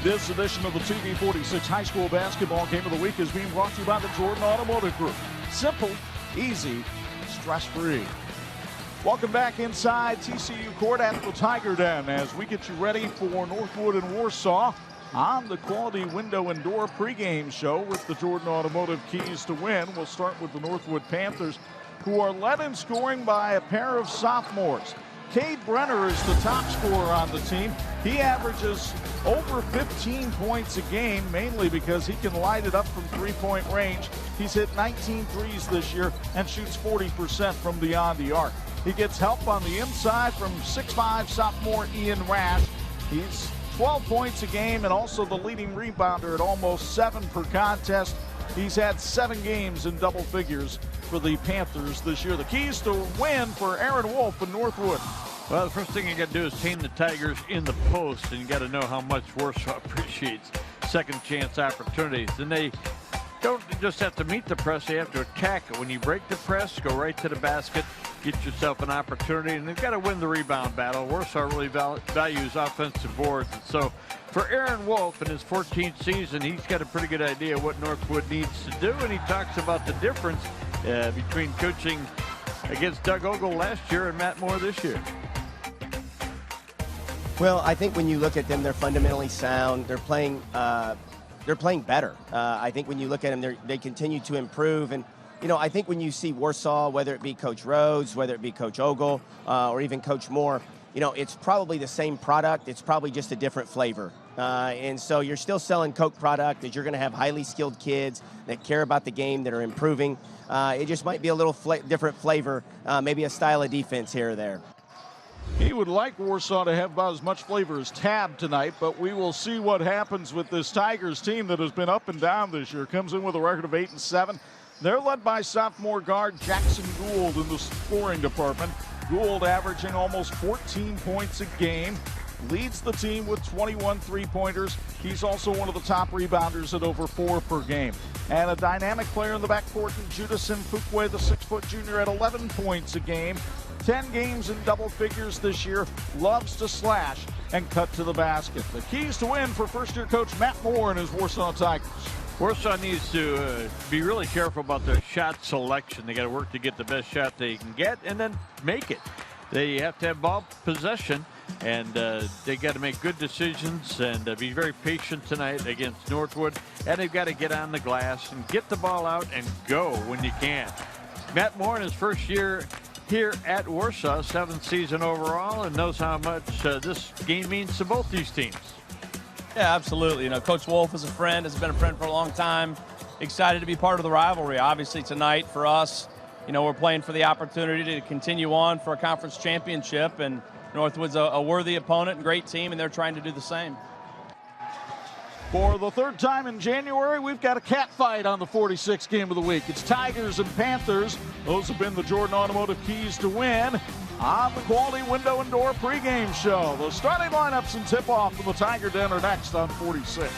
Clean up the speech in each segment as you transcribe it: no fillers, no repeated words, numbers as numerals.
This edition of the TV-46 High School Basketball Game of the Week is being brought to you by the Jordan Automotive Group. Simple, easy, stress-free. Welcome back inside TCU Court at the Tiger Den as we get you ready for Northwood and Warsaw on the Quality Window and Door pregame show with the Jordan Automotive keys to win. We'll start with the Northwood Panthers, who are led in scoring by a pair of sophomores. Cade Brenner is the top scorer on the team. He averages over 15 points a game, mainly because he can light it up from three-point range. He's hit 19 threes this year and shoots 40% from beyond the arc. He gets help on the inside from 6'5" sophomore Ian Rash. He's 12 points a game and also the leading rebounder at almost 7 per contest. He's had 7 games in double figures for the Panthers this year. The keys to win for Aaron Wolf in Northwood. Well, the first thing you got to do is tame the Tigers in the post, and you got to know how much Warsaw appreciates second chance opportunities. And they don't just have to meet the press, they have to attack it. When you break the press, go right to the basket, get yourself an opportunity, and they've got to win the rebound battle. Warsaw really values offensive boards. And so for Aaron Wolf in his 14th season, he's got a pretty good idea what Northwood needs to do, and he talks about the difference between coaching against Doug Ogle last year and Matt Moore this year. Well, I think when you look at them, they're fundamentally sound. They're playing better. I think when you look at them, they continue to improve. And, you know, I think when you see Warsaw, whether it be Coach Rhodes, whether it be Coach Ogle, or even Coach Moore, you know, it's probably the same product. It's probably just a different flavor. And so you're still selling Coke product, that you're going to have highly skilled kids that care about the game, that are improving. It just might be a little different flavor, maybe a style of defense here or there. He would like Warsaw to have about as much flavor as Tab tonight, but we will see what happens with this Tigers team that has been up and down this year. Comes in with a record of 8-7. They're led by sophomore guard Jackson Gould in the scoring department. Gould averaging almost 14 points a game. Leads the team with 21 three-pointers. He's also one of the top rebounders at over 4 per game. And a dynamic player in the backcourt in Judas Mfukwe, the 6-foot junior, at 11 points a game. 10 games in double figures this year. Loves to slash and cut to the basket. The keys to win for first-year coach Matt Moore and his Warsaw Tigers. Warsaw needs to be really careful about their shot selection. They got to work to get the best shot they can get and then make it. They have to have ball possession, and they got to make good decisions and be very patient tonight against Northwood. And they've got to get on the glass and get the ball out and go when you can. Matt Moore in his first year here at Warsaw, 7th season overall, and knows how much this game means to both these teams. Yeah, absolutely. You know, Coach Wolf is a friend, has been a friend for a long time. Excited to be part of the rivalry. Obviously tonight for us, you know, we're playing for the opportunity to continue on for a conference championship, and Northwood's a worthy opponent and great team, and they're trying to do the same. For the 3rd time in January, we've got a cat fight on the 46 game of the week. It's Tigers and Panthers. Those have been the Jordan Automotive keys to win on the Quality Window and Door pregame show. The starting lineups and tip-off from the Tiger Den are next on 46.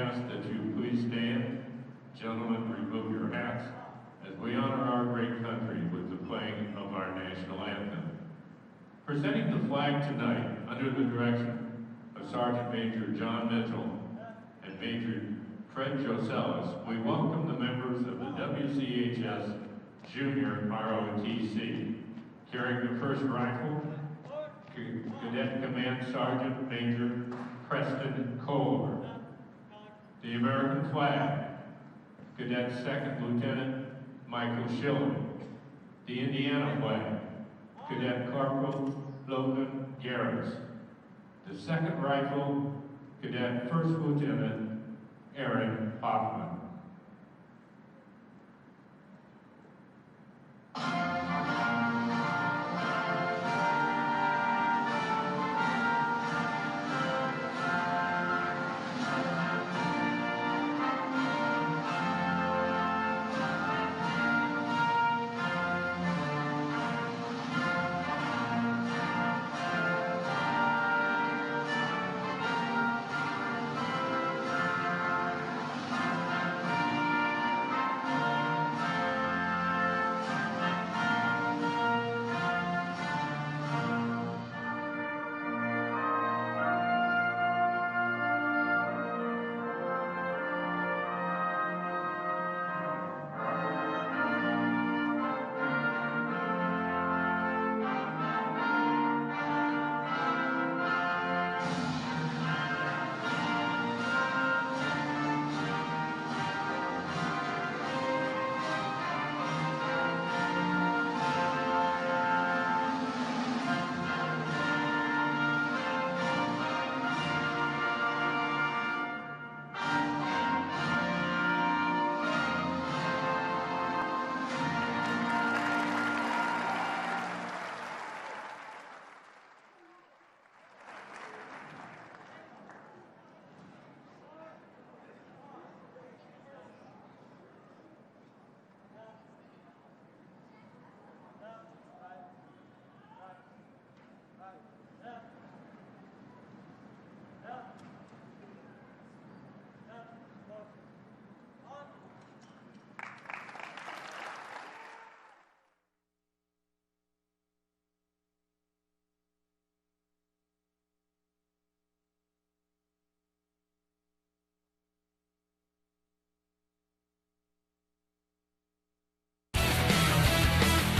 ask that you please stand. Gentlemen, remove your hats as we honor our great country with the playing of our national anthem. Presenting the flag tonight under the direction of Sergeant Major John Mitchell and Major Fred Joselis, we welcome the members of the WCHS Junior ROTC. Carrying the first rifle, Cadet Command Sergeant Major Preston Kohler. The American flag, Cadet Second Lieutenant Michael Schiller. The Indiana flag, Cadet Corporal Logan Garris. The second rifle, Cadet First Lieutenant Aaron Hoffman.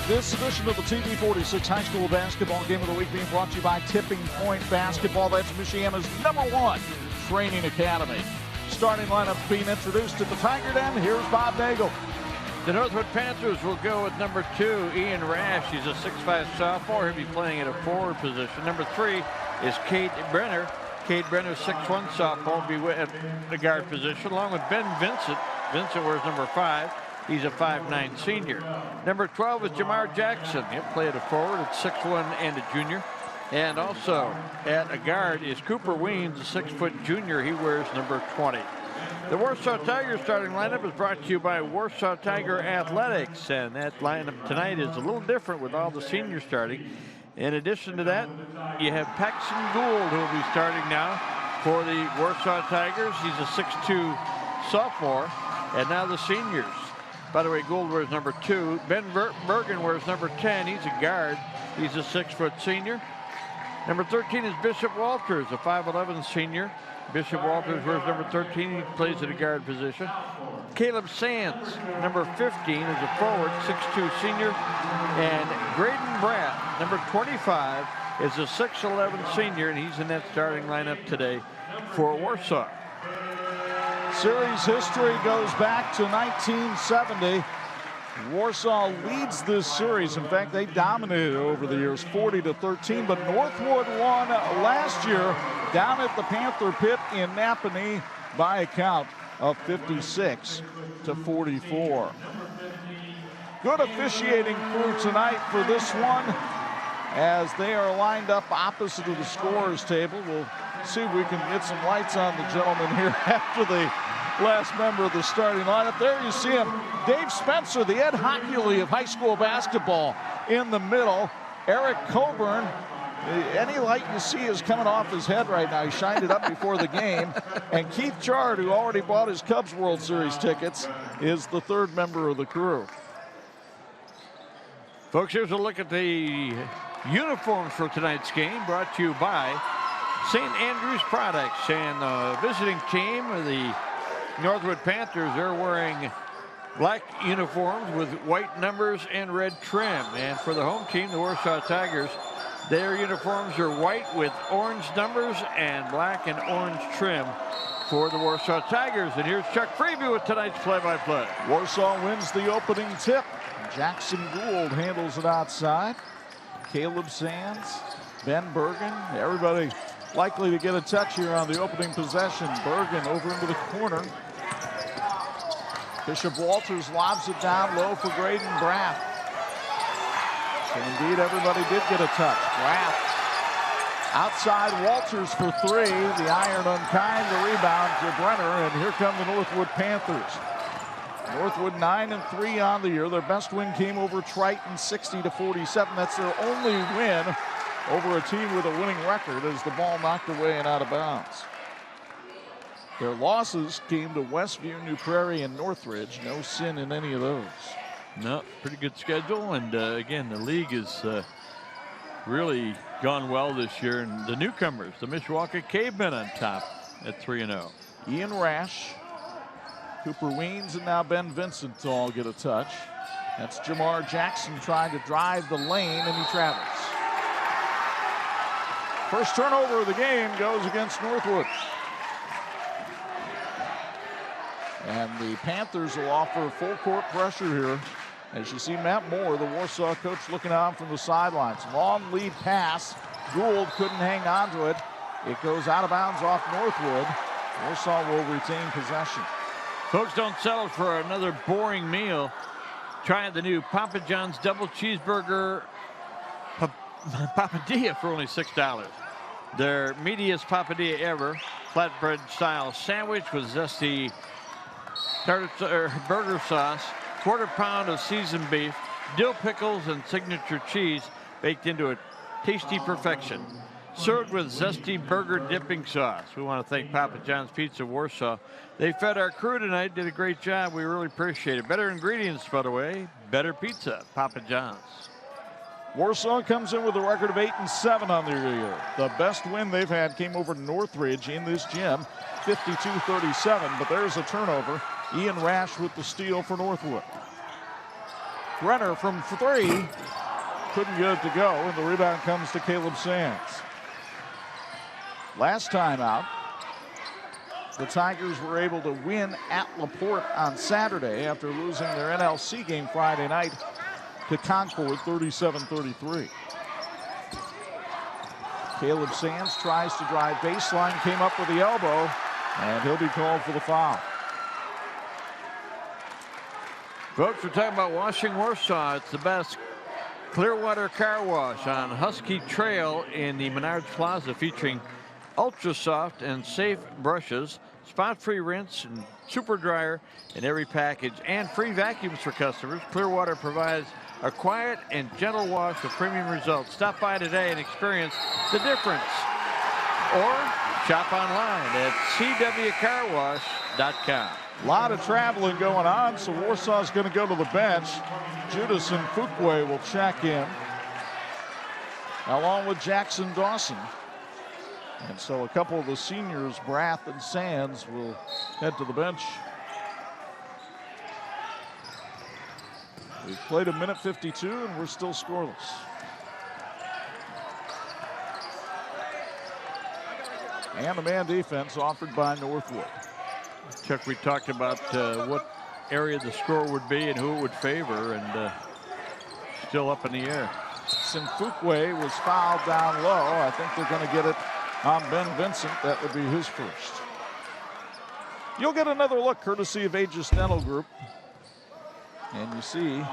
This edition of the TV-46 High School Basketball Game of the Week being brought to you by Tipping Point Basketball. That's Michiana's #1 training academy. Starting lineup being introduced at the Tiger Den. Here's Bob Nagel. The Northwood Panthers will go with number 2, Ian Rash. He's a 6'5" sophomore. He'll be playing at a forward position. Number 3 is Kate Brenner. Kate Brenner, 6'1" sophomore, will be at the guard position, along with Ben Vincent. Vincent wears number 5. He's a 5'9" senior. Number 12 is Jamar Jackson. He'll play at a forward at 6'1" and a junior. And also at a guard is Cooper Weems, a 6-foot junior. He wears number 20. The Warsaw Tigers starting lineup is brought to you by Warsaw Tiger Athletics. And that lineup tonight is a little different with all the seniors starting. In addition to that, you have Paxton Gould, who will be starting now for the Warsaw Tigers. He's a 6'2" sophomore. And now the seniors. By the way, Gould wears number 2. Ben Bergen wears number 10. He's a guard. He's a 6-foot senior. Number 13 is Bishop Walters, a 5'11" senior. Bishop Walters wears number 13. He plays at a guard position. Caleb Sands, number 15, is a forward, 6'2" senior. And Graydon Bratt, number 25, is a 6'11" senior, and he's in that starting lineup today for Warsaw. Series history goes back to 1970. Warsaw leads this series. In fact, they dominated over the years, 40-13. But Northwood won last year down at the Panther Pit in Napanee by a count of 56-44. Good officiating crew tonight for this one as they are lined up opposite of the scorer's table. We'll see if we can get some lights on the gentleman here after the last member of the starting lineup. There you see him, Dave Spencer, the Ed Hockley of high school basketball, in the middle. Eric Coburn Any light you see is coming off his head right now. He shined it up before the game. And Keith Chard, who already bought his Cubs World Series tickets, is the third member of the crew. Folks, here's a look at the uniforms for tonight's game, brought to you by St. Andrew's Products. And the visiting team, the NorthWood Panthers, they're wearing black uniforms with white numbers and red trim. And for the home team, the Warsaw Tigers, their uniforms are white with orange numbers and black and orange trim for the Warsaw Tigers. And here's Chuck Freeby with tonight's play-by-play. Warsaw wins the opening tip. Jackson Gould handles it outside. Caleb Sands, Ben Bergen, everybody likely to get a touch here on the opening possession. Bergen over into the corner. Bishop Walters lobs it down low for Graydon Braff. And indeed, everybody did get a touch. Braff outside Walters for three. The iron unkind, the rebound to Brenner, and here come the Northwood Panthers. Northwood 9-3 on the year. Their best win came over Triton 60-47. That's their only win over a team with a winning record as the ball knocked away and out of bounds. Their losses came to Westview, New Prairie, and Northridge. No sin in any of those. No, pretty good schedule. And again, the league has really gone well this year. And the newcomers, the Mishawaka Cavemen on top at 3-0. Ian Rash, Cooper Weens, and now Ben Vincent to all get a touch. That's Jamar Jackson trying to drive the lane, and he travels. First turnover of the game goes against Northwood. And the Panthers will offer full court pressure here. As you see Matt Moore, the Warsaw coach, looking on from the sidelines. Long lead pass. Gould couldn't hang on to it. It goes out of bounds off Northwood. Warsaw will retain possession. Folks, don't settle for another boring meal. Try the new Papa John's double cheeseburger papadilla for only $6. Their meatiest papadilla ever. Flatbread style sandwich with zesty burger sauce, quarter pound of seasoned beef, dill pickles, and signature cheese baked into a tasty perfection. Served with zesty burger dipping sauce. We want to thank Papa John's Pizza Warsaw. They fed our crew tonight, did a great job. We really appreciate it. Better ingredients, by the way. Better pizza, Papa John's. Warsaw comes in with a record of 8-7 on the year. The best win they've had came over Northridge in this gym, 52-37, but there's a turnover. Ian Rash with the steal for Northwood. Brenner from three, couldn't get it to go, and the rebound comes to Caleb Sands. Last time out, the Tigers were able to win at LaPorte on Saturday after losing their NLC game Friday night to Concord 37-33. Caleb Sands tries to drive baseline, came up with the elbow, and he'll be called for the foul. Folks, we're talking about washing Warsaw. It's the best Clearwater car wash on Husky Trail in the Menards Plaza, featuring ultra soft and safe brushes, spot-free rinse and super dryer in every package, and free vacuums for customers. Clearwater provides a quiet and gentle wash with premium results. Stop by today and experience the difference. Or shop online at cwcarwash.com. A lot of traveling going on, so Warsaw's going to go to the bench. Judas and Fuqua will check in, along with Jackson Dawson. And so a couple of the seniors, Braff and Sands, will head to the bench. We've played a minute 52, and we're still scoreless. And the man defense offered by Northwood. Chuck, we talked about what area the score would be and who it would favor, and still up in the air. Fuqua was fouled down low. I think they're going to get it on Ben Vincent. That would be his first. You'll get another look courtesy of Aegis Dental Group. And you see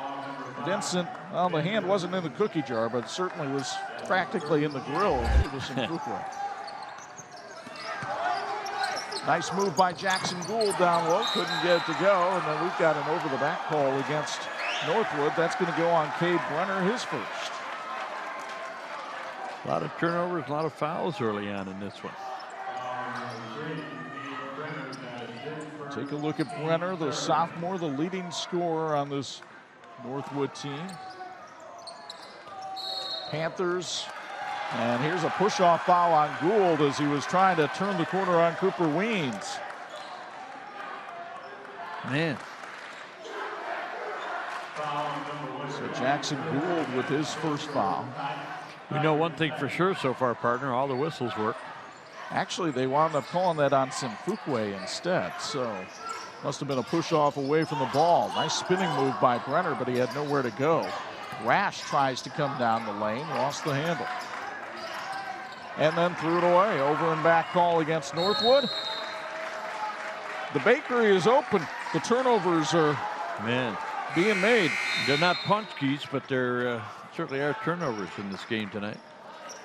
Vincent, well, the hand wasn't in the cookie jar, but certainly was practically in the grill of Judas and Fuqua. Nice move by Jackson Gould down low. Couldn't get it to go. And then we've got an over-the-back call against Northwood. That's going to go on Cade Brenner, his first. A lot of turnovers, a lot of fouls early on in this one. Take a look at Brenner, the sophomore, the leading scorer on this Northwood team. Panthers, and here's a push-off foul on Gould as he was trying to turn the corner on Cooper Weens. Man. So Jackson Gould with his first foul. We know one thing for sure so far, partner, all the whistles work. Actually, they wound up calling that on Simfukwe instead, so must have been a push-off away from the ball. Nice spinning move by Brenner, but he had nowhere to go. Rash tries to come down the lane, lost the handle. And then threw it away. Over and back call against Northwood. The bakery is open. The turnovers are being made. They're not punch keys, but there certainly are turnovers in this game tonight.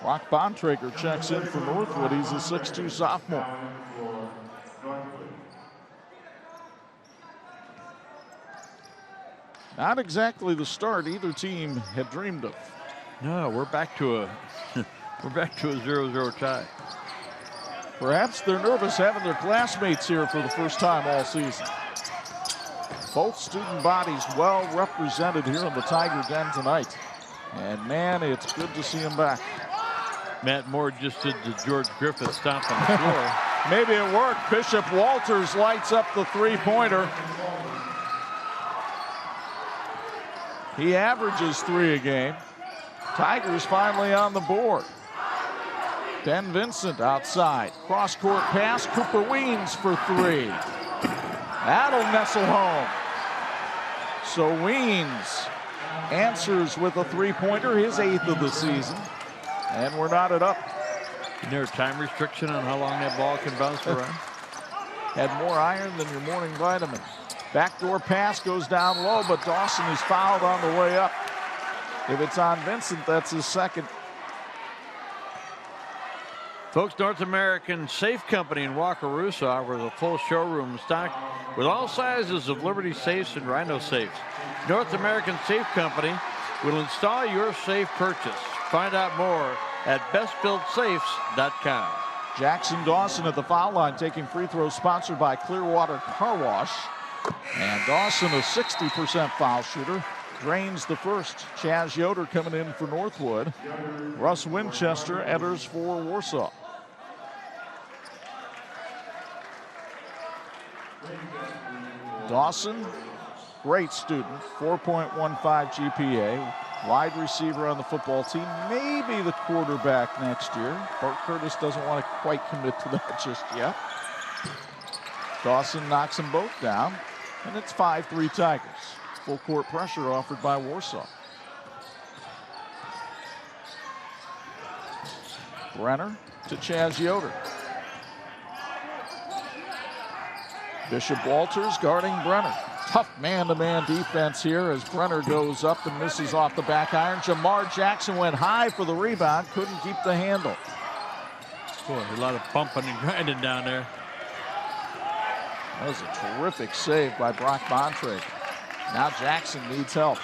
Brock Bontrager checks in for Northwood. He's a 6'2 sophomore. Not exactly the start either team had dreamed of. No, we're back to a we're back to a 0-0 tie. Perhaps they're nervous having their classmates here for the first time all season. Both student bodies well represented here in the Tiger Den tonight. And man, it's good to see them back. Matt Moore just did the George Griffith stomp on the floor. Maybe it worked. Bishop Walters lights up the three-pointer. He averages 3 a game. Tigers finally on the board. Ben Vincent outside. Cross-court pass. Cooper Weens for 3. That'll nestle home. So Weens answers with a three-pointer, his 8th of the season. And we're knotted up. Is there a time restriction on how long that ball can bounce around? Had more iron than your morning vitamin. Backdoor pass goes down low, but Dawson is fouled on the way up. If it's on Vincent, that's his second. Folks, North American Safe Company in Wakarusa offers a full showroom stocked with all sizes of Liberty safes and Rhino safes. North American Safe Company will install your safe purchase. Find out more at bestbuiltsafes.com. Jackson Dawson at the foul line taking free throws, sponsored by Clearwater Car Wash. And Dawson, a 60% foul shooter, drains the first. Chaz Yoder coming in for Northwood. Russ Winchester enters for Warsaw. Dawson, great student, 4.15 GPA. Wide receiver on the football team, maybe the quarterback next year. Bart Curtis doesn't want to quite commit to that just yet. Dawson knocks them both down, and it's 5-3 Tigers. Full court pressure offered by Warsaw. Brenner to Chaz Yoder. Bishop Walters guarding Brenner. Tough man-to-man defense here as Brenner goes up and misses off the back iron. Jamar Jackson went high for the rebound, couldn't keep the handle. Boy, a lot of bumping and grinding down there. That was a terrific save by Brock Bontrager. Now Jackson needs help.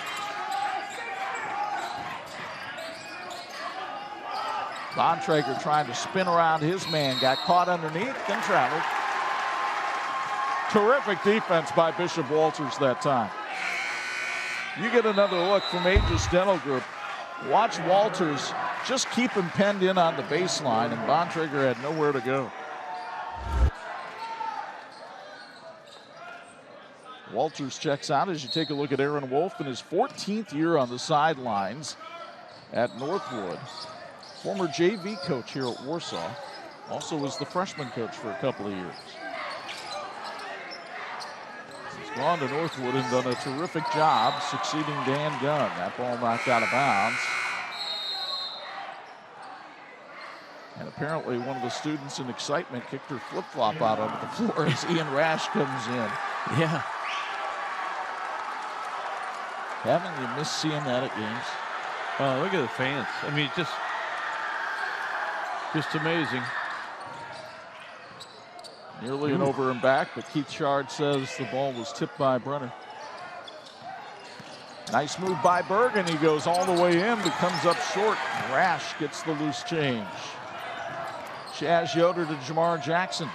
Bontrager trying to spin around his man, got caught underneath and traveled. Terrific defense by Bishop Walters that time. You get another look from Aegis Dental Group. Watch Walters just keep him penned in on the baseline, and Bontrager had nowhere to go. Walters checks out as you take a look at Aaron Wolf in his 14th year on the sidelines at Northwood. Former JV coach here at Warsaw. Also was the freshman coach for a couple of years. He's gone to Northwood and done a terrific job succeeding Dan Gunn. That ball knocked out of bounds. And apparently one of the students in excitement kicked her flip-flop out onto the floor as Ian Rash comes in. Yeah. Haven't you missed seeing that at games? Oh, look at the fans. I mean, just amazing. Nearly an over and back, but Keith Shard says the ball was tipped by Brenner. Nice move by Bergen. He goes all the way in, but comes up short. Rash gets the loose change. Chaz Yoder to Jamar Jackson.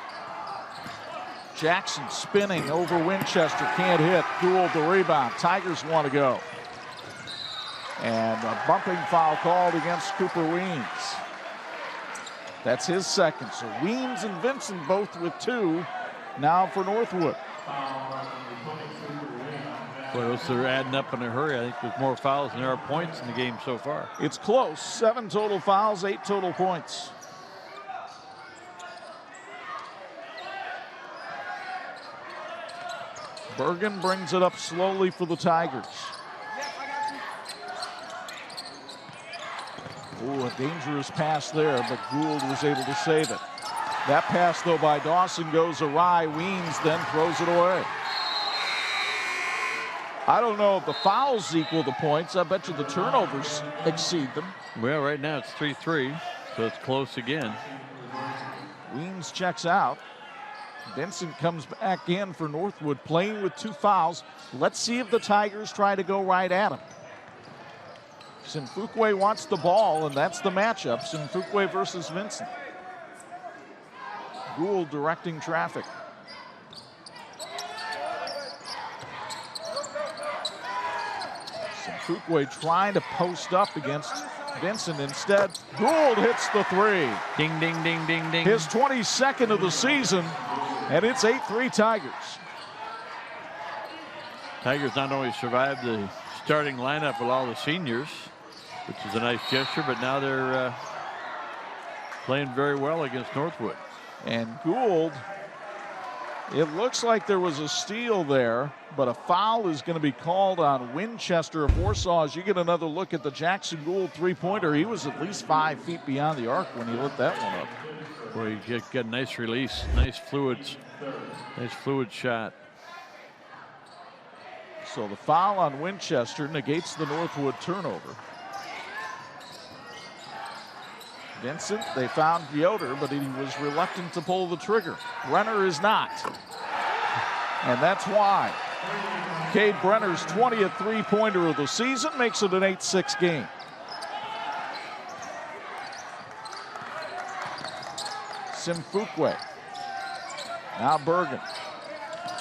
Jackson spinning over Winchester. Can't hit. Gould the rebound. Tigers want to go. And a bumping foul called against Cooper Weems. That's his second. So Weems and Vincent both with 2 now for Northwood. Well, they're adding up in a hurry. I think there's more fouls than there are points in the game so far. It's close. 7 total fouls, 8 total points. Bergen brings it up slowly for the Tigers. Oh, a dangerous pass there, but Gould was able to save it. That pass, though, by Dawson goes awry. Weems then throws it away. I don't know if the fouls equal the points. I bet you the turnovers exceed them. Well, right now it's 3-3, so it's close again. Weems checks out. Vincent comes back in for Northwood, playing with 2 fouls. Let's see if the Tigers try to go right at him. Sinfukwe wants the ball, and that's the matchup. Sinfukwe versus Vincent. Gould directing traffic. Sinfukwe trying to post up against Vincent. Instead, Gould hits the 3. Ding, ding, ding, ding, ding. His 22nd of the season, and it's 8-3 Tigers. Tigers not only survived the starting lineup with all the seniors, which is a nice gesture, but now they're playing very well against Northwood. And Gould, it looks like there was a steal there, but a foul is going to be called on Winchester of Warsaw. As you get another look at the Jackson Gould 3-pointer, he was at least 5 feet beyond the arc when he lit that one up. Boy, you get a nice release, nice fluid shot. So the foul on Winchester negates the Northwood turnover. Vincent, they found Yoder, but he was reluctant to pull the trigger. Brenner is not. And that's why. Cade Brenner's 20th 3-pointer of the season makes it an 8-6 game. Sinfukwe. Now Bergen.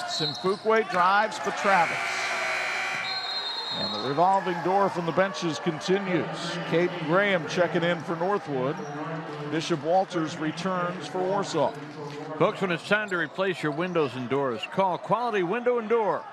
Sinfukwe drives for Travis. And the revolving door from the benches continues. Caden Graham checking in for Northwood. Bishop Walters returns for Warsaw. Folks, when it's time to replace your windows and doors, call Quality Window and Door.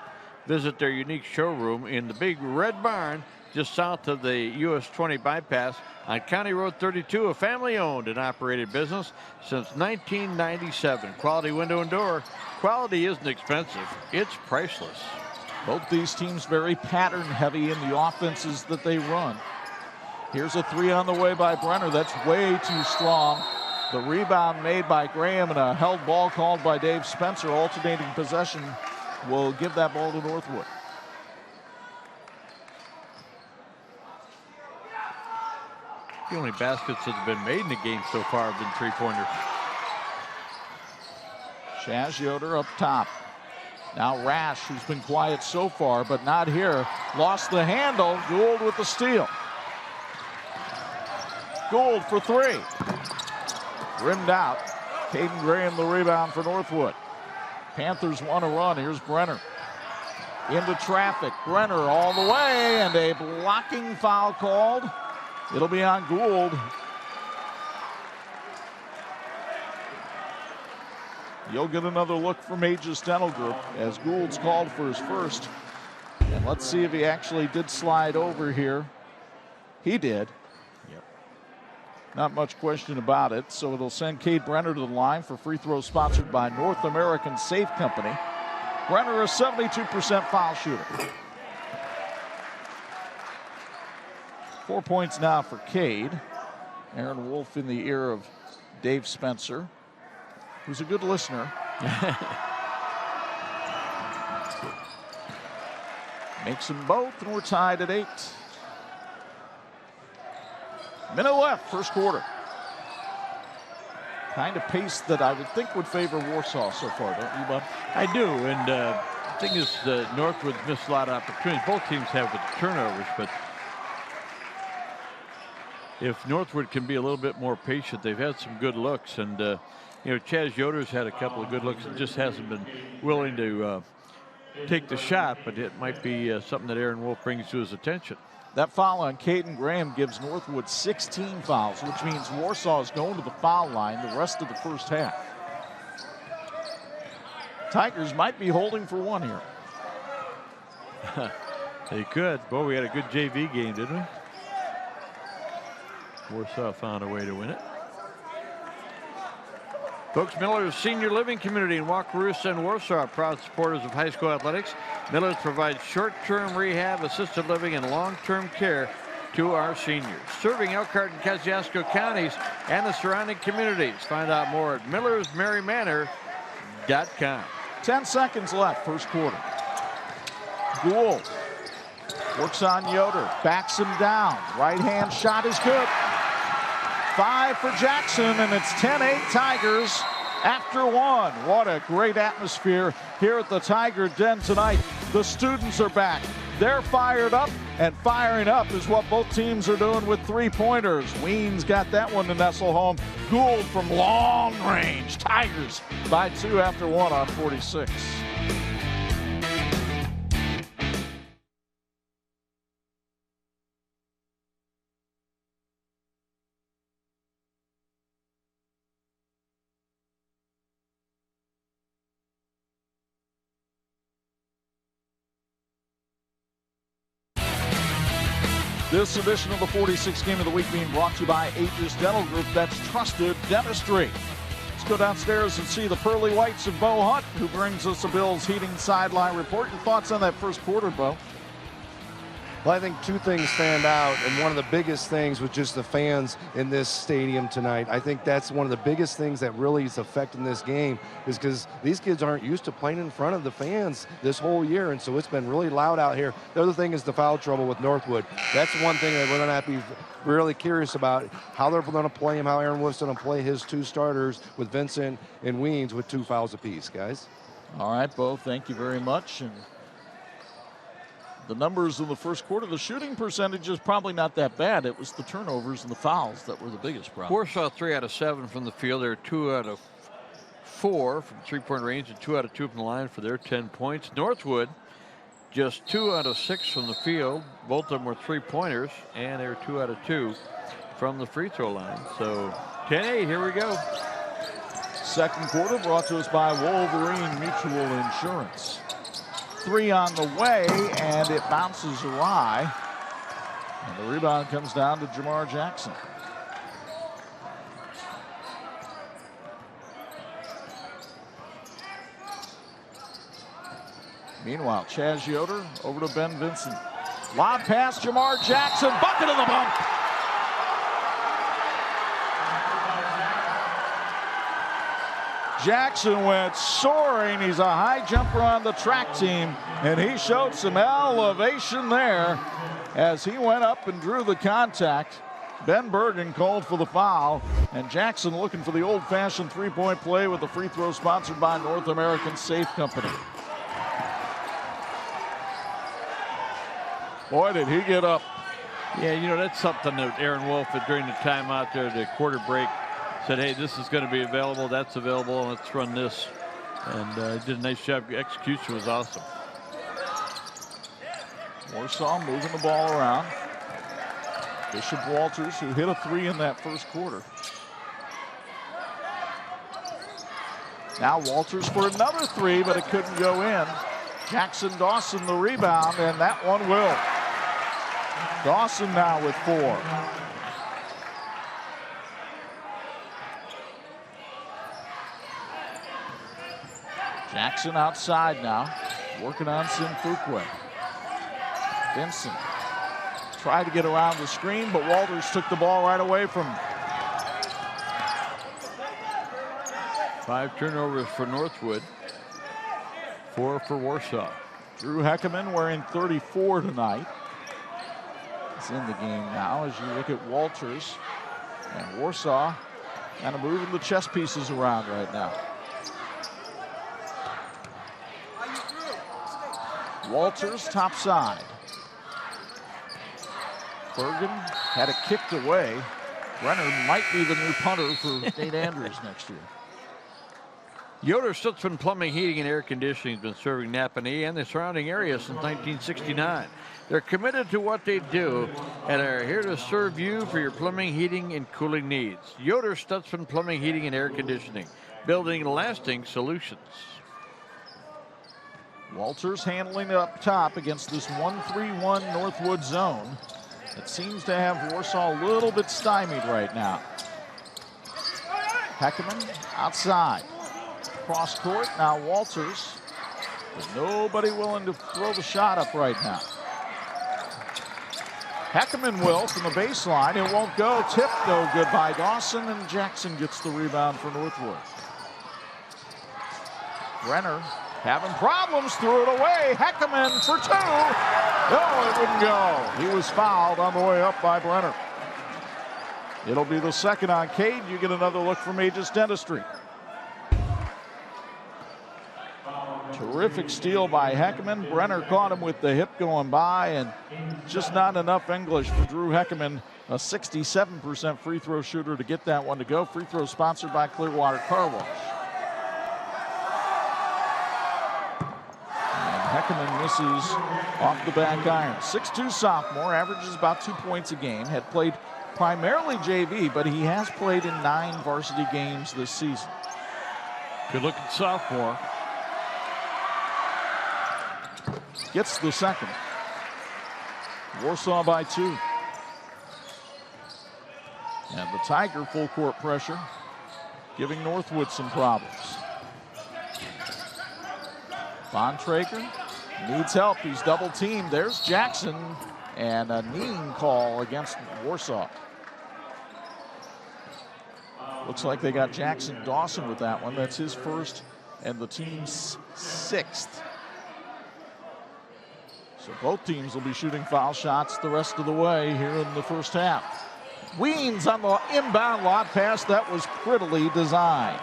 Visit their unique showroom in the Big Red Barn just south of the US 20 bypass on County Road 32, a family-owned and operated business since 1997. Quality Window and Door. Quality isn't expensive, it's priceless. Both these teams very pattern heavy in the offenses that they run. Here's a 3 on the way by Brenner. That's way too strong. The rebound made by Graham and a held ball called by Dave Spencer. Alternating possession will give that ball to Northwood. The only baskets that have been made in the game so far have been 3-pointers. Chaz Yoder up top. Now Rash, who's been quiet so far, but not here. Lost the handle. Gould with the steal. Gould for 3. Rimmed out. Caden Graham the rebound for Northwood. Panthers want to run. Here's Brenner. Into traffic. Brenner all the way, and a blocking foul called. It'll be on Gould. You'll get another look from Aegis Dental Group as Gould's called for his first. And let's see if he actually did slide over here. He did. Yep. Not much question about it. So it'll send Cade Brenner to the line for free throws sponsored by North American Safe Company. Brenner, a 72% foul shooter. 4 points now for Cade. Aaron Wolf in the ear of Dave Spencer, who's a good listener. Makes them both, and we're tied at 8. Minute left, first quarter. Kind of pace that I would think would favor Warsaw so far, don't you, Bud? I do, and thing is, Northwood's missed a lot of opportunities. Both teams have with the turnovers, but if Northwood can be a little bit more patient, they've had some good looks. And, you know, Chaz Yoder's had a couple of good looks and just hasn't been willing to take the shot, but it might be something that Aaron Wolf brings to his attention. That foul on Caden Graham gives Northwood 16 fouls, which means Warsaw is going to the foul line the rest of the first half. Tigers might be holding for one here. They could. Boy, we had a good JV game, didn't we? Warsaw found a way to win it. Folks, Miller's senior living community in Wakarusa and Warsaw are proud supporters of high school athletics. Miller's provides short-term rehab, assisted living, and long-term care to our seniors, serving Elkhart and Kosciuszko counties and the surrounding communities. Find out more at millersmarymanor.com. 10 seconds left, first quarter. Gould works on Yoder, backs him down. Right-hand shot is good. 5 for Jackson, and it's 10-8 Tigers after 1. What a great atmosphere here at the Tiger Den tonight. The students are back. They're fired up, and firing up is what both teams are doing with three-pointers. Weens got that one to nestle home. Gould from long range. Tigers by 2 after 1 on 46. This edition of the 46 Game of the Week being brought to you by Aegis Dental Group, that's trusted dentistry. Let's go downstairs and see the pearly whites of Bo Hunt, who brings us a Bills Heating sideline report. Your thoughts on that first quarter, Bo? Well, I think two things stand out, and one of the biggest things was just the fans in this stadium tonight. I think that's one of the biggest things that really is affecting this game, is because these kids aren't used to playing in front of the fans this whole year, and so it's been really loud out here. The other thing is the foul trouble with Northwood. That's one thing that we're going to have to be really curious about, how they're going to play him, how Aaron Wolf's going to play his two starters with Vincent and Weens with 2 fouls apiece, guys. All right, Bo, thank you very much. And the numbers in the first quarter, the shooting percentage is probably not that bad. It was the turnovers and the fouls that were the biggest problem. Warsaw 3 out of 7 from the field. They're 2 out of 4 from three-point range and 2 out of 2 from the line for their 10 points. Northwood just 2 out of 6 from the field. Both of them were three-pointers, and they're 2 out of 2 from the free throw line. So 10-8, here we go. Second quarter brought to us by Wolverine Mutual Insurance. 3 on the way, and it bounces awry. And the rebound comes down to Jamar Jackson. Meanwhile, Chaz Yoder over to Ben Vincent. Lob pass, Jamar Jackson, bucket of the bump. Jackson went soaring. He's a high jumper on the track team, and he showed some elevation there as he went up and drew the contact. Ben Bergen called for the foul, and Jackson looking for the old-fashioned three-point play with the free throw sponsored by North American Safe Company. Boy, did he get up. Yeah, you know, that's something that Aaron Wolf during the timeout there, the quarter break, said, hey, this is going to be available, that's available, and let's run this. And did a nice job. Execution was awesome. Warsaw moving the ball around. Bishop Walters, who hit a 3 in that first quarter. Now Walters for another 3, but it couldn't go in. Jackson Dawson the rebound, and that one will. Dawson now with 4. Jackson outside now, working on Simfukwe. Vincent tried to get around the screen, but Walters took the ball right away from him. 5 turnovers for Northwood, 4 for Warsaw. Drew Heckerman wearing 34 tonight. He's in the game now as you look at Walters and Warsaw kind of moving the chess pieces around right now. Walters, top side. Bergen had it kicked away. Brenner might be the new punter for St. Andrews next year. Yoder Stutzman Plumbing, Heating, and Air Conditioning has been serving Napanee and the surrounding area since 1969. They're committed to what they do and are here to serve you for your plumbing, heating, and cooling needs. Yoder Stutzman Plumbing, Heating, and Air Conditioning, building lasting solutions. Walters handling it up top against this 1-3-1 Northwood zone. It seems to have Warsaw a little bit stymied right now. Heckerman outside. Cross court, now Walters. But nobody willing to throw the shot up right now. Heckerman will from the baseline. It won't go. Tip no good by Dawson, and Jackson gets the rebound for Northwood. Brenner having problems, threw it away. Heckerman for two. No, it wouldn't go. He was fouled on the way up by Brenner. It'll be the second on Cade. You get another look from Aegis Dentistry. Terrific steal by Heckerman. Brenner caught him with the hip going by, and just not enough English for Drew Heckerman, a 67% free throw shooter, to get that one to go. Free throw sponsored by Clearwater Car Wash. Heckerman misses off the back iron. 6'2" sophomore, averages about 2 points a game. Had played primarily JV, but he has played in 9 varsity games this season. Good looking sophomore. Gets the second. Warsaw by 2. And the Tiger full court pressure, giving Northwood some problems. Bontrager needs help. He's double teamed. There's Jackson, and a kneeing call against Warsaw. Looks like they got Jackson Dawson with that one. That's his first and the team's 6th. So both teams will be shooting foul shots the rest of the way here in the first half. Weens on the inbound lob pass. That was prettily designed.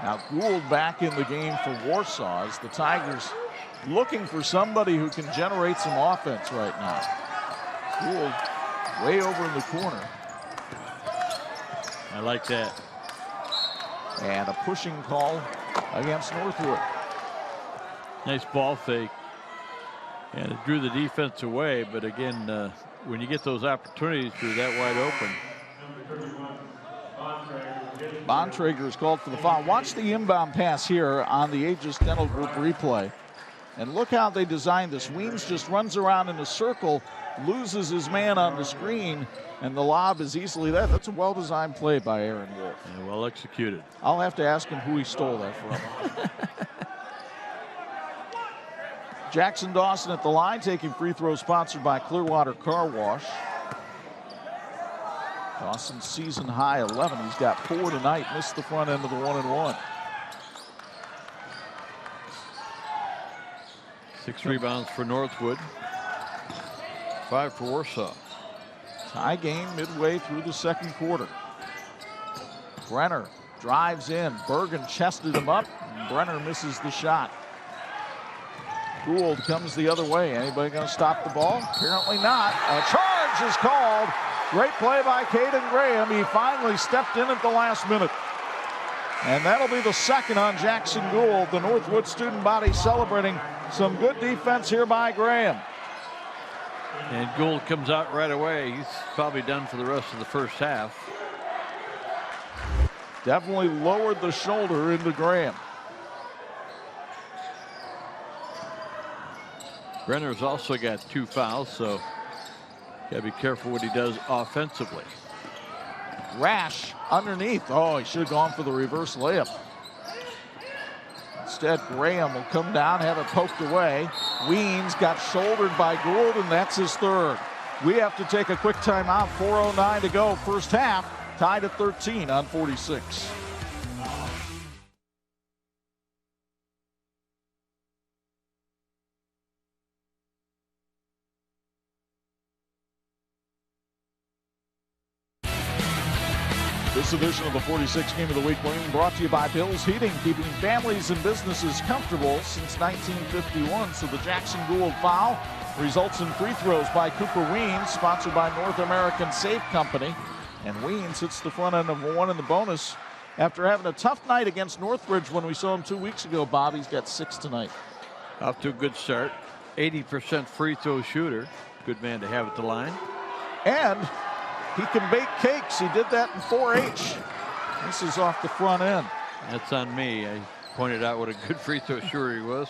Now Gould back in the game for Warsaw as the Tigers looking for somebody who can generate some offense right now. Gould way over in the corner. I like that. And a pushing call against Northwood. Nice ball fake. And it drew the defense away, but again, when you get those opportunities, you're that wide open. Bontrager is called for the foul. Watch the inbound pass here on the Aegis Dental Group replay. And look how they designed this. Weens just runs around in a circle, loses his man on the screen, and the lob is easily there. That's a well-designed play by Aaron Wolf. Yeah, well executed. I'll have to ask him who he stole that from. Jackson Dawson at the line, taking free throws sponsored by Clearwater Car Wash. Dawson's season high 11. He's got 4 tonight. Missed the front end of the 1-and-1. 6 rebounds for Northwood. 5 for Warsaw. Tie game midway through the second quarter. Brenner drives in. Bergen chested him up. Brenner misses the shot. Gould comes the other way. Anybody going to stop the ball? Apparently not. A charge is called. Great play by Caden Graham. He finally stepped in at the last minute. And that'll be the second on Jackson Gould. The Northwood student body celebrating some good defense here by Graham. And Gould comes out right away. He's probably done for the rest of the first half. Definitely lowered the shoulder into Graham. Brenner's also got 2 fouls, so got to be careful what he does offensively. Rash underneath. Oh, he should have gone for the reverse layup. Instead, Graham will come down, have it poked away. Weens got shouldered by Gould, and that's his 3rd. We have to take a quick timeout. 4:09 to go, first half. Tied at 13 on 46. This edition of the 46 Game of the Week being brought to you by Bill's Heating, keeping families and businesses comfortable since 1951. So the Jackson Gould foul results in free throws by Cooper Weens, sponsored by North American Safe Company. And Weens hits the front end of one in the bonus after having a tough night against Northridge when we saw him 2 weeks ago. Bob, he's got 6 tonight. Off to a good start. 80% free throw shooter. Good man to have at the line. And he can bake cakes. He did that in 4H. This is off the front end. That's on me. I pointed out what a good free throw shooter he was.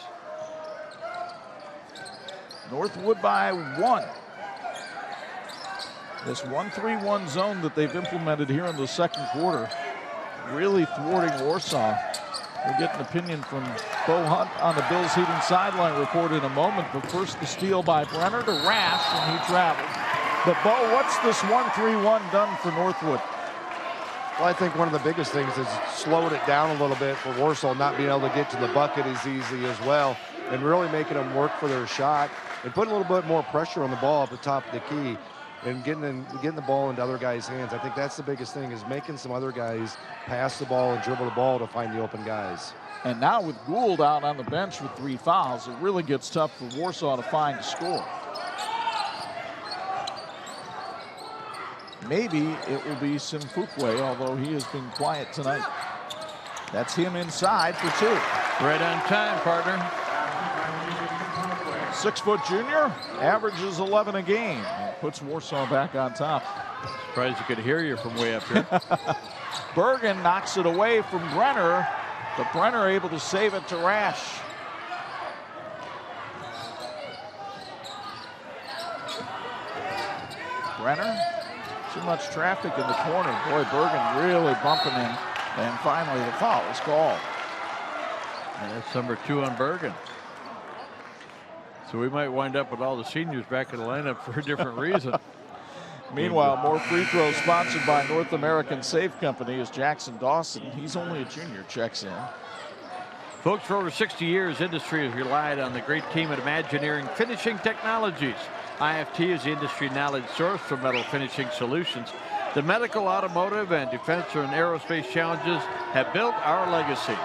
Northwood by 1. This 1-3-1 zone that they've implemented here in the second quarter really thwarting Warsaw. We'll get an opinion from Bo Hunt on the Bills Heating sideline report in a moment, but first the steal by Brenner to Rash, and he traveled. But Bo, what's this 1-3-1 done for Northwood? Well, I think one of the biggest things is slowed it down a little bit for Warsaw, not being able to get to the bucket as easily as well, and really making them work for their shot and putting a little bit more pressure on the ball at the top of the key and getting the ball into other guys' hands. I think that's the biggest thing, is making some other guys pass the ball and dribble the ball to find the open guys. And now with Gould out on the bench with 3 fouls, it really gets tough for Warsaw to find a score. Maybe it will be Simfukwe, although he has been quiet tonight. That's him inside for 2. Right on time, partner. 6-foot junior, averages 11 a game, and puts Warsaw back on top. Surprised you could hear you from way up here. Bergen knocks it away from Brenner, but Brenner able to save it to Rash. Brenner, too much traffic in the corner. Boy, Bergen really bumping him, and finally the foul is called. And that's number 2 on Bergen. So we might wind up with all the seniors back in the lineup for a different reason. Meanwhile, more free throws sponsored by North American Safe Company as Jackson Dawson, he's only a junior, checks in. Folks, for over 60 years, industry has relied on the great team at Imagineering Finishing Technologies. IFT is the industry knowledge source for metal finishing solutions. The medical, automotive, and defense and aerospace challenges have built our legacy.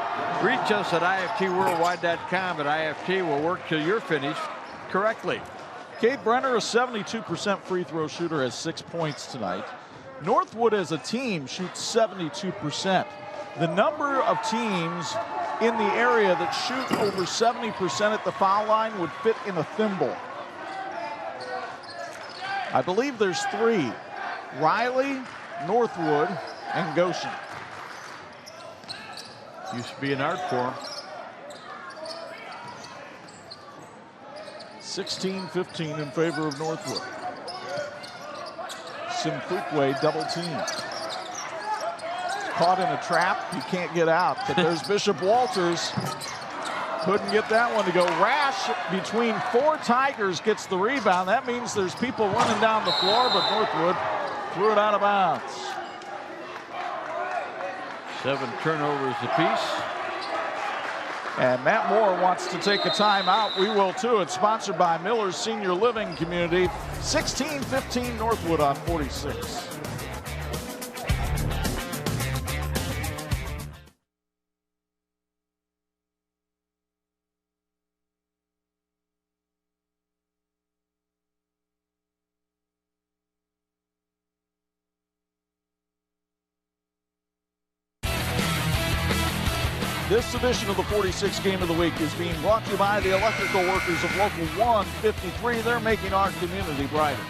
Reach us at iftworldwide.com, and IFT will work till you're finished correctly. Cade Brenner, a 72% free throw shooter, has 6 points tonight. Northwood as a team shoots 72%. The number of teams in the area that shoot over 70% at the foul line would fit in a thimble. I believe there's 3. Riley, Northwood, and Goshen. Used to be an art form. 16-15 in favor of Northwood. Simfukwe double team. Caught in a trap, he can't get out, but there's Bishop Walters. Couldn't get that one to go. Rash between 4 Tigers gets the rebound. That means there's people running down the floor, but Northwood threw it out of bounds. 7 turnovers apiece. And Matt Moore wants to take a timeout. We will too. It's sponsored by Miller's Senior Living Community. 16-15 Northwood on 46. This edition of the 46 Game of the Week is being brought to you by the electrical workers of Local 153. They're making our community brighter.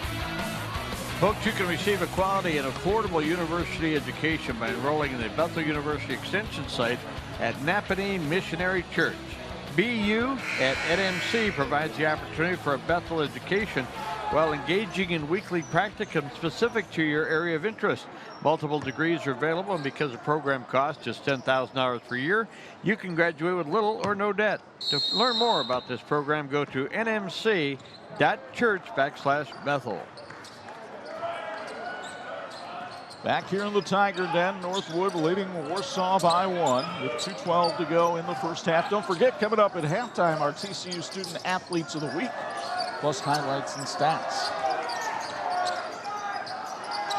Folks, you can receive a quality and affordable university education by enrolling in the Bethel University Extension site at Napanee Missionary Church. BU at NMC provides the opportunity for a Bethel education while engaging in weekly practicum specific to your area of interest. Multiple degrees are available, and because the program costs just $10,000 per year, you can graduate with little or no debt. To learn more about this program, go to nmc.church/Bethel. Back here in the Tiger Den, Northwood leading Warsaw by 1 with 2:12 to go in the first half. Don't forget, coming up at halftime, our TCU Student Athletes of the Week, plus highlights and stats.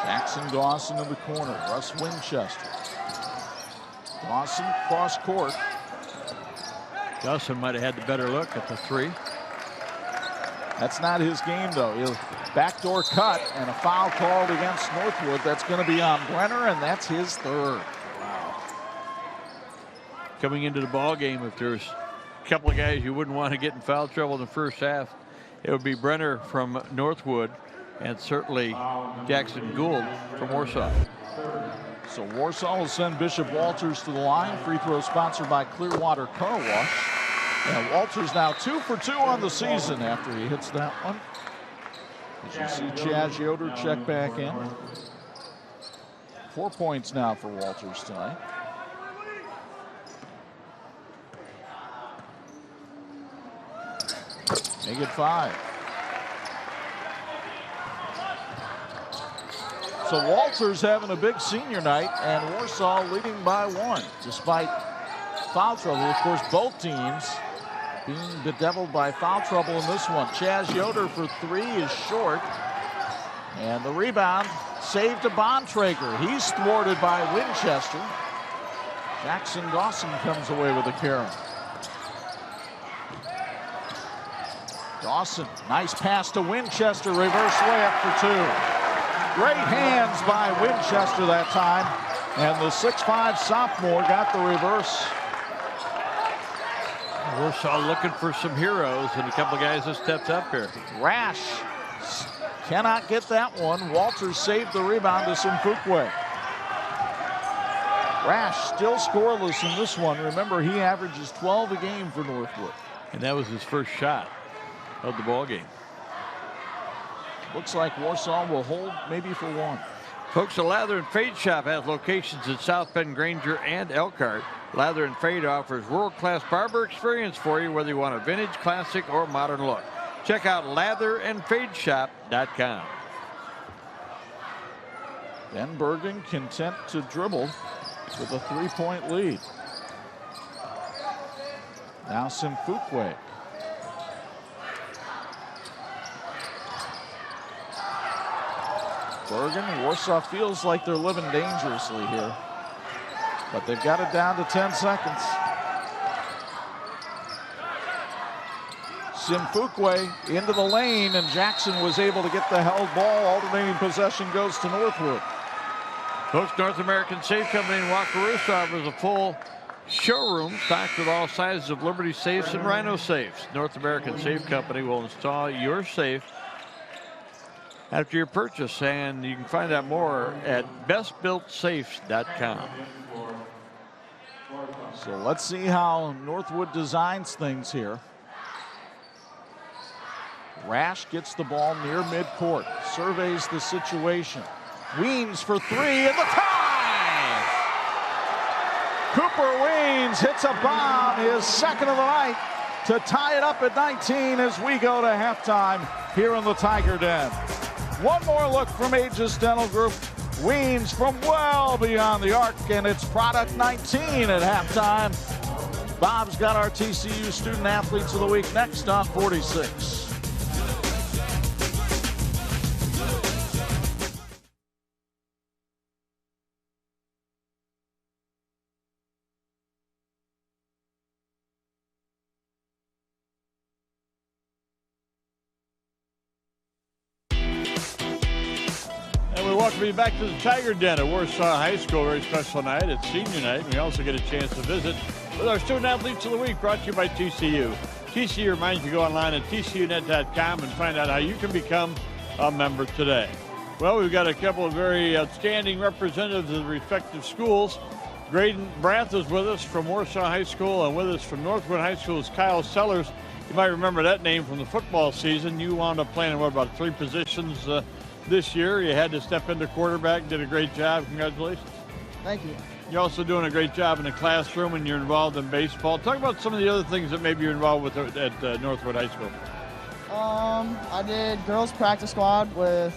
Jackson Dawson in the corner. Russ Winchester. Dawson cross court. Dawson might have had the better look at the three. That's not his game, though. Backdoor cut and a foul called against NorthWood. That's going to be on Brenner, and that's his third. Wow. Coming into the ball game, if there's a couple of guys you wouldn't want to get in foul trouble in the first half, it would be Brenner from NorthWood and certainly Jackson Gould from Warsaw. So Warsaw will send Bishop Walters to the line. Free throw sponsored by Clearwater Car Wash. And Walters now 2 for 2 on the season after he hits that one. As you see Chaz Yoder check back in. 4 points now for Walters tonight. Make it 5. So Walters having a big senior night, and Warsaw leading by 1 despite foul trouble. Of course, both teams being bedeviled by foul trouble in this one. Chaz Yoder for 3 is short. And the rebound saved to Bontrager. He's thwarted by Winchester. Jackson Dawson comes away with a carry. Dawson, nice pass to Winchester. Reverse layup for 2. Great hands by Winchester that time. And the 6'5 sophomore got the reverse. Warsaw looking for some heroes and a couple of guys that stepped up here. Rash cannot get that one. Walters saved the rebound to Simfukwe. Rash still scoreless in this one. Remember, he averages 12 a game for NorthWood. And that was his first shot of the ball game. Looks like Warsaw will hold maybe for 1. Folks, the Lather and Fade Shop has locations in South Bend, Granger, and Elkhart. Lather and Fade offers world-class barber experience for you, whether you want a vintage, classic, or modern look. Check out latherandfadeshop.com. Ben Bergen content to dribble with a 3-point lead. Now Simfukwe. Bergen, Warsaw feels like they're living dangerously here, but they've got it down to 10 seconds. Simfukwe into the lane, and Jackson was able to get the held ball. Alternating possession goes to NorthWood. Folks, North American Safe Company in Wakarusa offers a full showroom stocked with all sizes of Liberty safes and Rhino safes. North American Safe Company will install your safe after your purchase, and you can find out more at bestbuiltsafes.com. So let's see how NorthWood designs things here. Rash gets the ball near midcourt, surveys the situation. Weems for 3 and the tie! Cooper Weems hits a bomb, his second of the night, to tie it up at 19 as we go to halftime here in the Tiger Den. One more look from Aegis Dental Group. Weems from well beyond the arc, and it's product 19 at halftime. Bob's got our TCU Student Athletes of the Week next on 46. Welcome you back to the Tiger Den at Warsaw High School. Very special night. It's senior night. We also get a chance to visit with our Student Athletes of the Week, brought to you by TCU. TCU reminds you to go online at tcunet.com and find out how you can become a member today. Well, we've got a couple of very outstanding representatives of the respective schools. Graydon Brath is with us from Warsaw High School, and with us from NorthWood High School is Kyle Sellers. You might remember that name from the football season. You wound up playing, about 3 positions this year. You had to step into quarterback, did a great job. Congratulations. Thank you. You're also doing a great job in the classroom, and you're involved in baseball. Talk about some of the other things that maybe you're involved with at NorthWood High School. I did girls practice squad with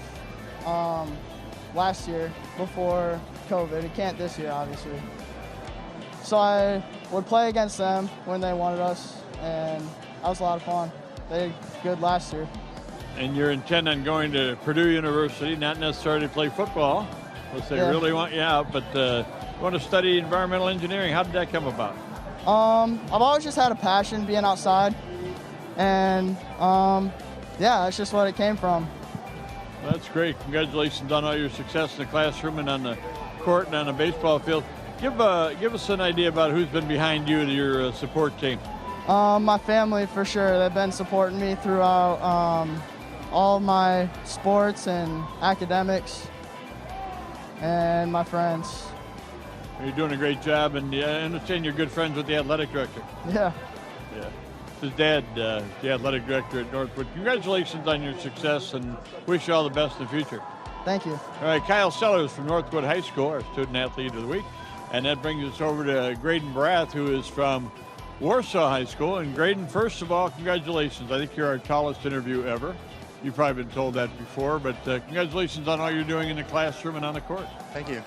last year before COVID. It can't this year, obviously. So I would play against them when they wanted us, and that was a lot of fun. They did good last year. And you're intent on going to Purdue University, not necessarily to play football, unless they really want you out, but you want to study environmental engineering. How did that come about? I've always just had a passion being outside, and yeah, that's just what it came from. That's great. Congratulations on all your success in the classroom and on the court and on the baseball field. Give us an idea about who's been behind you, your support team. My family, for sure. They've been supporting me throughout all my sports and academics, and my friends. You're doing a great job, and I understand you're good friends with the athletic director. Yeah. Yeah. His dad, the athletic director at NorthWood. Congratulations on your success, and wish you all the best in the future. Thank you. All right, Kyle Sellers from NorthWood High School, our student athlete of the week. And that brings us over to Graydon Brath, who is from Warsaw High School. And Graydon, first of all, congratulations. I think you're our tallest interview ever. You've probably been told that before, but congratulations on all you're doing in the classroom and on the court. Thank you.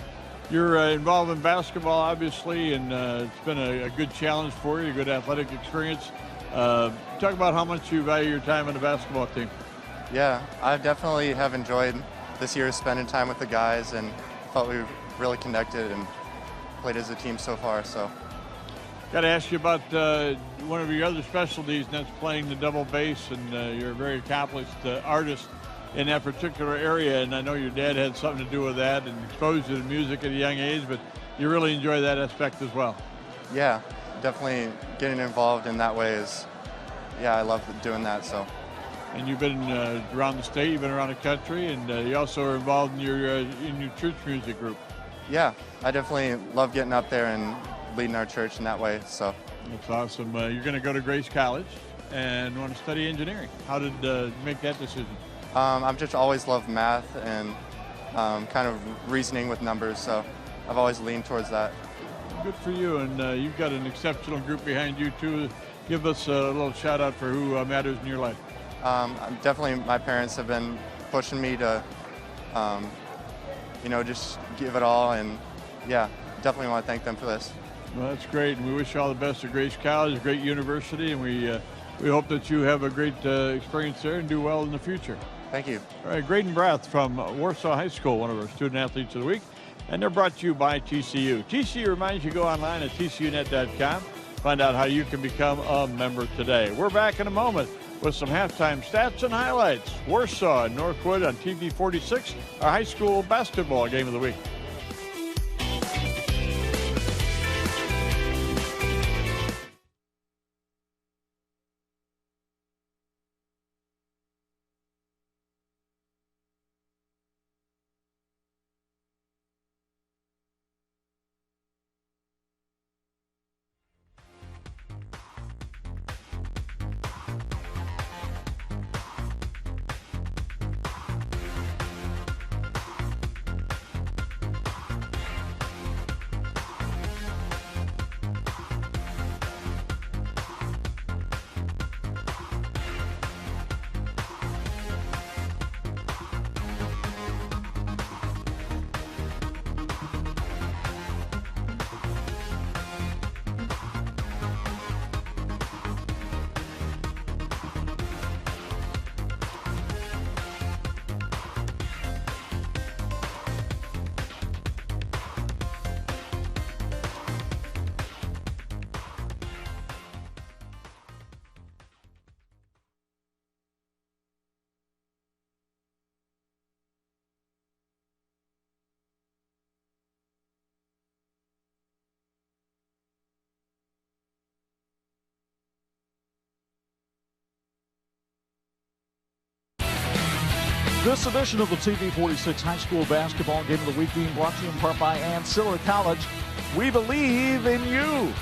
You're involved in basketball, obviously, and it's been a good challenge for you, a good athletic experience. Talk about how much you value your time on the basketball team. Yeah, I definitely have enjoyed this year spending time with the guys, and felt we really connected and played as a team so far. So, got to ask you about one of your other specialties, and that's playing the double bass, and you're a very accomplished artist in that particular area, and I know your dad had something to do with that and exposed you to music at a young age, but you really enjoy that aspect as well. Yeah, definitely getting involved in that way is, yeah, I love doing that. So. And you've been around the state, you've been around the country, and you also are involved in your church music group. Yeah, I definitely love getting up there and leading our church in that way. So that's awesome. You're going to go to Grace College and want to study engineering. How did you make that decision? I've just always loved math and kind of reasoning with numbers, so I've always leaned towards that. Good for you, and you've got an exceptional group behind you too. Give us a little shout out for who matters in your life. Definitely my parents have been pushing me to, just give it all, and yeah, definitely want to thank them for this. Well, that's great, and we wish you all the best at Grace College, a great university, and we hope that you have a great experience there and do well in the future. Thank you. All right, Graydon Brath from Warsaw High School, one of our student athletes of the week, and they're brought to you by TCU. TCU reminds you to go online at tcunet.com, find out how you can become a member today. We're back in a moment with some halftime stats and highlights. Warsaw and NorthWood on TV-46, our high school basketball game of the week. This edition of the TV-46 High School Basketball Game of the Week being brought to you in part by Ancilla College. We believe in you.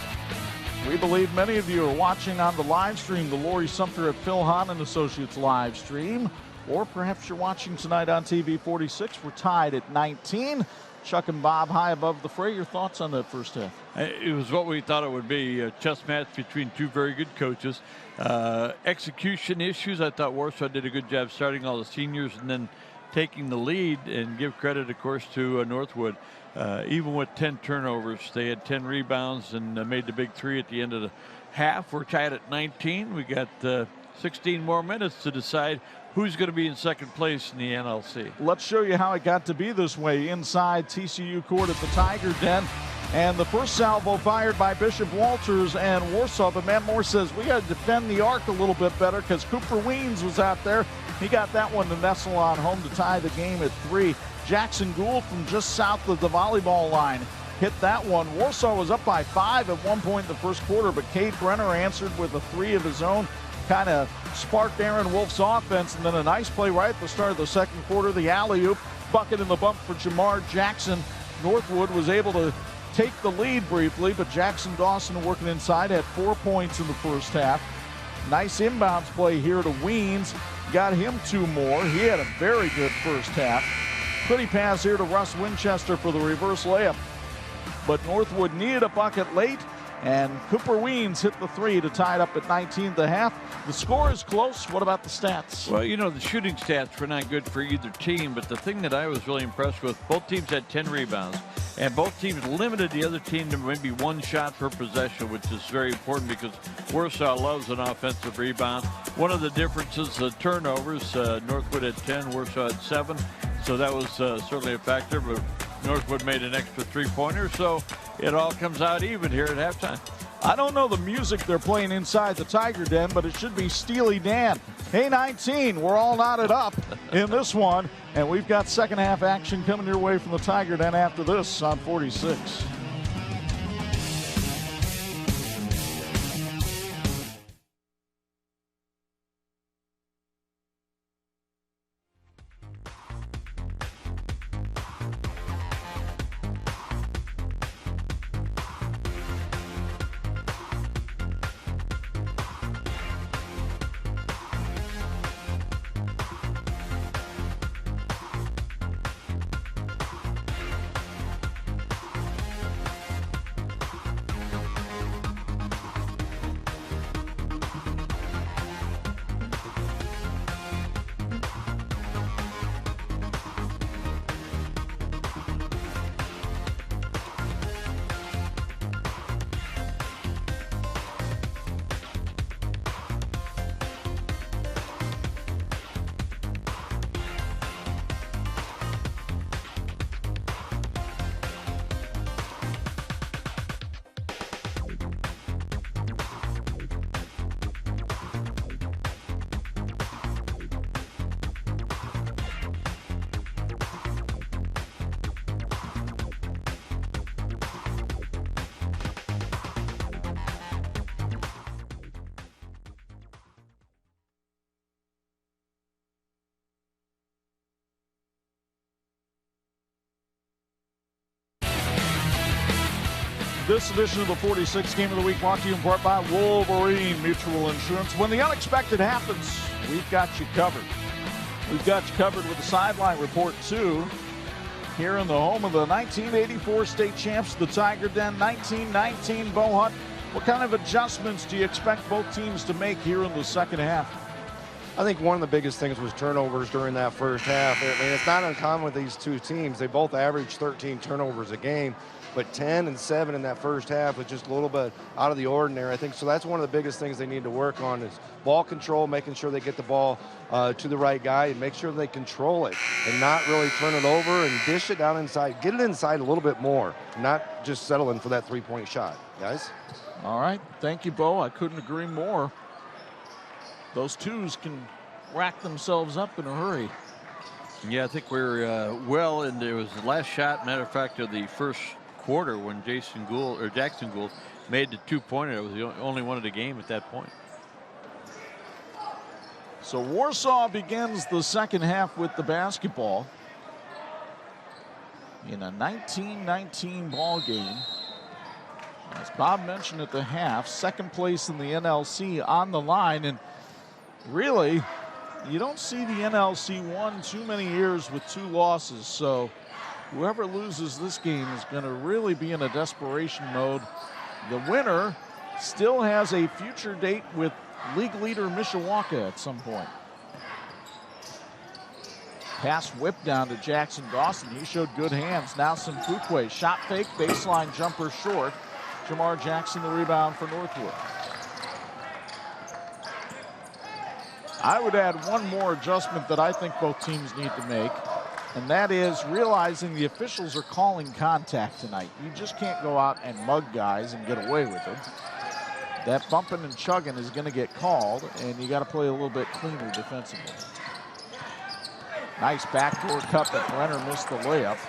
We believe many of you are watching on the live stream, the Laurie, Sumpter at Hahn and Associates live stream. Or perhaps you're watching tonight on TV-46. We're tied at 19. Chuck and Bob high above the fray. Your thoughts on that first half? It was what we thought it would be, a chess match between two very good coaches. Execution issues, I thought Warsaw did a good job starting all the seniors and then taking the lead, and give credit, of course, to NorthWood. Even with 10 turnovers, they had 10 rebounds and made the big three at the end of the half. We're tied at 19. We got 16 more minutes to decide who's going to be in second place in the NLC. Let's show you how it got to be this way inside TCU court at the Tiger Den. And the first salvo fired by Bishop Walters and Warsaw, but Matt Moore says we got to defend the arc a little bit better because Cooper Weens was out there. He got that one to nestle on home to tie the game at 3. Jackson Gould from just south of the volleyball line hit that one. Warsaw was up by 5 at one point in the first quarter, but Cade Brenner answered with a 3 of his own. Kind of sparked Aaron Wolf's offense, and then a nice play right at the start of the second quarter. The alley-oop, bucket in the bump for Jamar Jackson. Northwood was able to take the lead briefly, but Jackson Dawson working inside had 4 points in the first half. Nice inbounds play here to Weens. Got him 2 more. He had a very good first half. Pretty pass here to Russ Winchester for the reverse layup. But Northwood needed a bucket late, and Cooper Weens hit the 3 to tie it up at 19 at the half. The score is close. What about the stats? Well, you know, the shooting stats were not good for either team, but the thing that I was really impressed with, both teams had 10 rebounds, and both teams limited the other team to maybe 1 shot per possession, which is very important because Warsaw loves an offensive rebound. One of the differences, the turnovers, Northwood had 10, Warsaw had 7, so that was certainly a factor, but Northwood made an extra 3-pointer, so it all comes out even here at halftime. I don't know the music they're playing inside the Tiger Den, but it should be Steely Dan. Hey, 19, we're all knotted up in this one, and we've got second half action coming your way from the Tiger Den after this on 46. This edition of the 46 Game of the Week brought to you in part by Wolverine Mutual Insurance. When the unexpected happens, we've got you covered. We've got you covered with the sideline report, too. Here in the home of the 1984 state champs, the Tiger Den, 1919 Bo Hunt. What kind of adjustments do you expect both teams to make here in the second half? I think one of the biggest things was turnovers during that first half. I mean, it's not uncommon with these two teams. They both average 13 turnovers a game. But 10 and 7 in that first half was just a little bit out of the ordinary, I think. So that's one of the biggest things they need to work on is ball control, making sure they get the ball to the right guy and make sure they control it and not really turn it over and dish it down inside. Get it inside a little bit more, not just settling for that 3-point shot, guys. All right. Thank you, Bo. I couldn't agree more. Those twos can rack themselves up in a hurry. Yeah, I think we're well into it was the last shot, matter of fact, of the first quarter when Jackson Gould made the 2-pointer. It was the only one of the game at that point. So Warsaw begins the second half with the basketball in a 19-19 ball game. As Bob mentioned at the half, second place in the NLC on the line, and really you don't see the NLC won too many years with 2 losses, so whoever loses this game is going to really be in a desperation mode. The winner still has a future date with league leader Mishawaka at some point. Pass whip down to Jackson Dawson. He showed good hands. Now some Fuquay. Shot fake, baseline jumper short. Jamar Jackson the rebound for Northwood. I would add one more adjustment that I think both teams need to make, and that is realizing the officials are calling contact tonight. You just can't go out and mug guys and get away with it. That bumping and chugging is going to get called, and you got to play a little bit cleaner defensively. Nice backdoor cut, but Brenner missed the layup.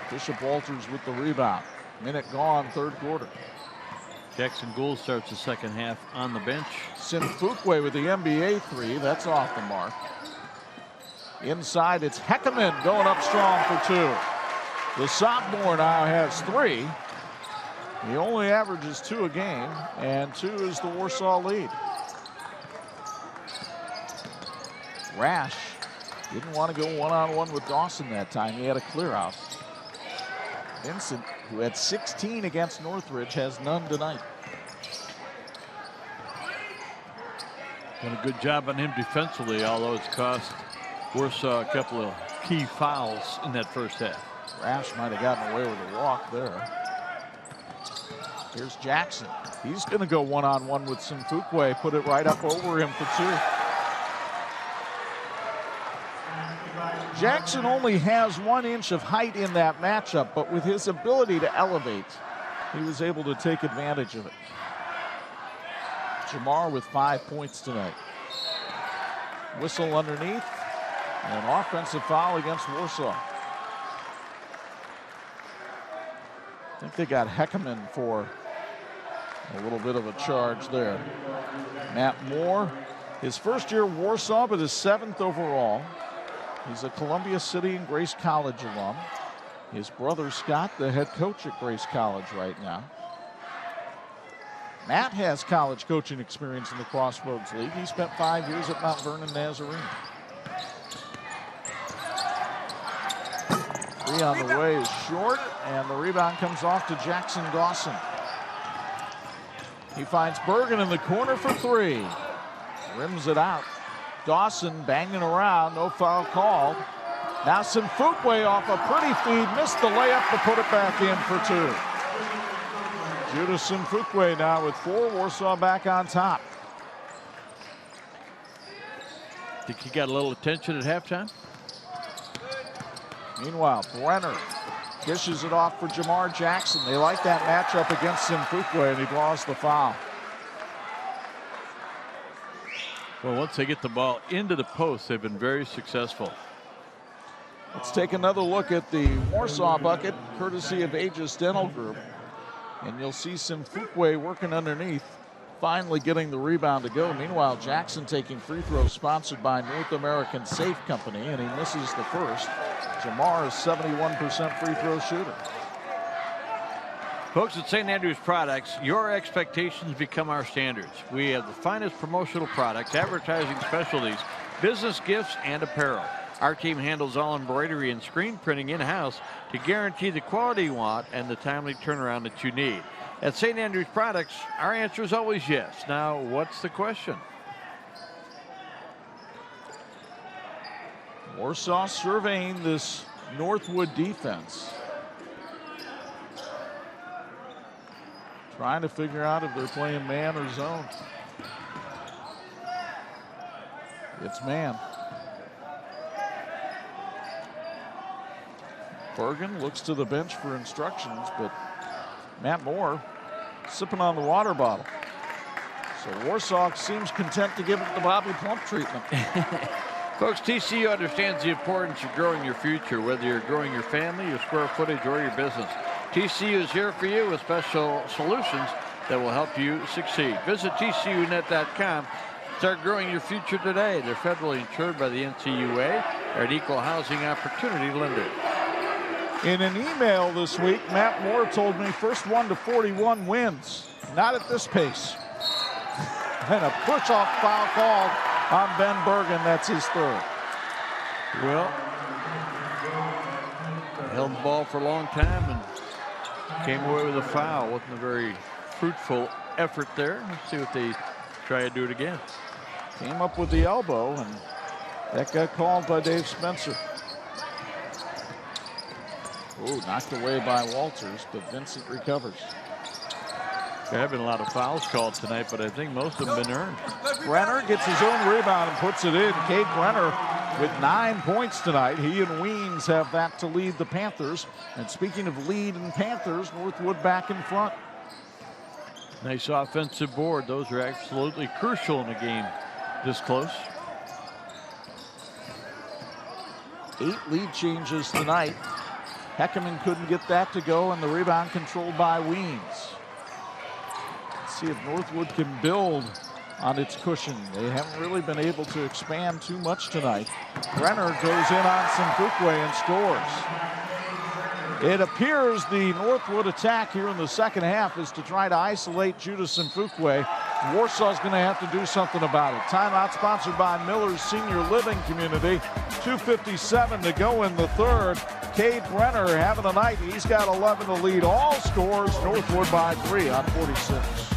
Bishop Walters with the rebound. Minute gone, third quarter. Jackson Gould starts the second half on the bench. Simfukwe with the NBA three. That's off the mark. Inside, it's Heckerman going up strong for two. The sophomore now has three. He only averages 2 a game, and 2 is the Warsaw lead. Rash didn't want to go one-on-one with Dawson that time. He had a clear out. Vincent, who had 16 against Northridge, has none tonight. Done a good job on him defensively, although it's cost Warsaw a couple of key fouls in that first half. Rash might have gotten away with a walk there. Here's Jackson. He's going to go one-on-one with Simfukwe, put it right up over him for 2. Jackson only has 1 inch of height in that matchup, but with his ability to elevate, he was able to take advantage of it. Jamar with 5 points tonight. Whistle underneath, and an offensive foul against Warsaw. I think they got Heckerman for a little bit of a charge there. Matt Moore, his first year Warsaw, but his 7th overall. He's a Columbia City and Grace College alum. His brother Scott, the head coach at Grace College right now. Matt has college coaching experience in the Crossroads League. He spent 5 years at Mount Vernon Nazarene. 3 on the way is short, and the rebound comes off to Jackson Dawson. He finds Bergen in the corner for 3. Rims it out. Dawson banging around, no foul called. Now Simfukwe off a pretty feed, missed the layup to put it back in for 2. Judah Simfukwe now with 4, Warsaw back on top. Think he got a little attention at halftime? Meanwhile, Brenner dishes it off for Jamar Jackson. They like that matchup against Simfukwe, and he draws the foul. Well, once they get the ball into the post, they've been very successful. Let's take another look at the Warsaw bucket, courtesy of Aegis Dental Group. And you'll see Simfukwe working underneath, finally getting the rebound to go. Meanwhile, Jackson taking free throws sponsored by North American Safe Company, and he misses the first. Jamar is 71% free throw shooter. Folks at St. Andrews Products, your expectations become our standards. We have the finest promotional products, advertising specialties, business gifts, and apparel. Our team handles all embroidery and screen printing in-house to guarantee the quality you want and the timely turnaround that you need. At St. Andrews Products, our answer is always yes. Now, what's the question? Warsaw surveying this NorthWood defense. Trying to figure out if they're playing man or zone. It's man. Bergen looks to the bench for instructions, but Matt Moore sipping on the water bottle. So Warsaw seems content to give it the Bobby Plump treatment. Folks, TCU understands the importance of growing your future, whether you're growing your family, your square footage, or your business. TCU is here for you with special solutions that will help you succeed. Visit TCUnet.com. Start growing your future today. They're federally insured by the NCUA. They're an equal housing opportunity lender. In an email this week, Matt Moore told me first 1 to 41 wins. Not at this pace. And a push-off foul called on Ben Bergen. That's his 3rd. Well, held the ball for a long time and came away with a foul. Wasn't a very fruitful effort there. Let's see what they try to do it again. Came up with the elbow, and that got called by Dave Spencer. Oh, knocked away by Walters, but Vincent recovers. There have been a lot of fouls called tonight, but I think most of them have been earned. Brenner gets his own rebound and puts it in. Cade Brenner with 9 points tonight. He and Weems have that to lead the Panthers. And speaking of lead and Panthers, Northwood back in front. Nice offensive board. Those are absolutely crucial in a game this close. 8 lead changes tonight. Heckerman couldn't get that to go, and the rebound controlled by Weems. Let's see if Northwood can build on its cushion. They haven't really been able to expand too much tonight. Brenner goes in on Simfukwe and scores. It appears the Northwood attack here in the second half is to try to isolate Judah Simfukwe. Warsaw's going to have to do something about it. Timeout sponsored by Miller's Senior Living Community. 2:57 to go in the third. Cade Brenner having a night. He's got 11 to lead all scores. Northwood by 3 on 46.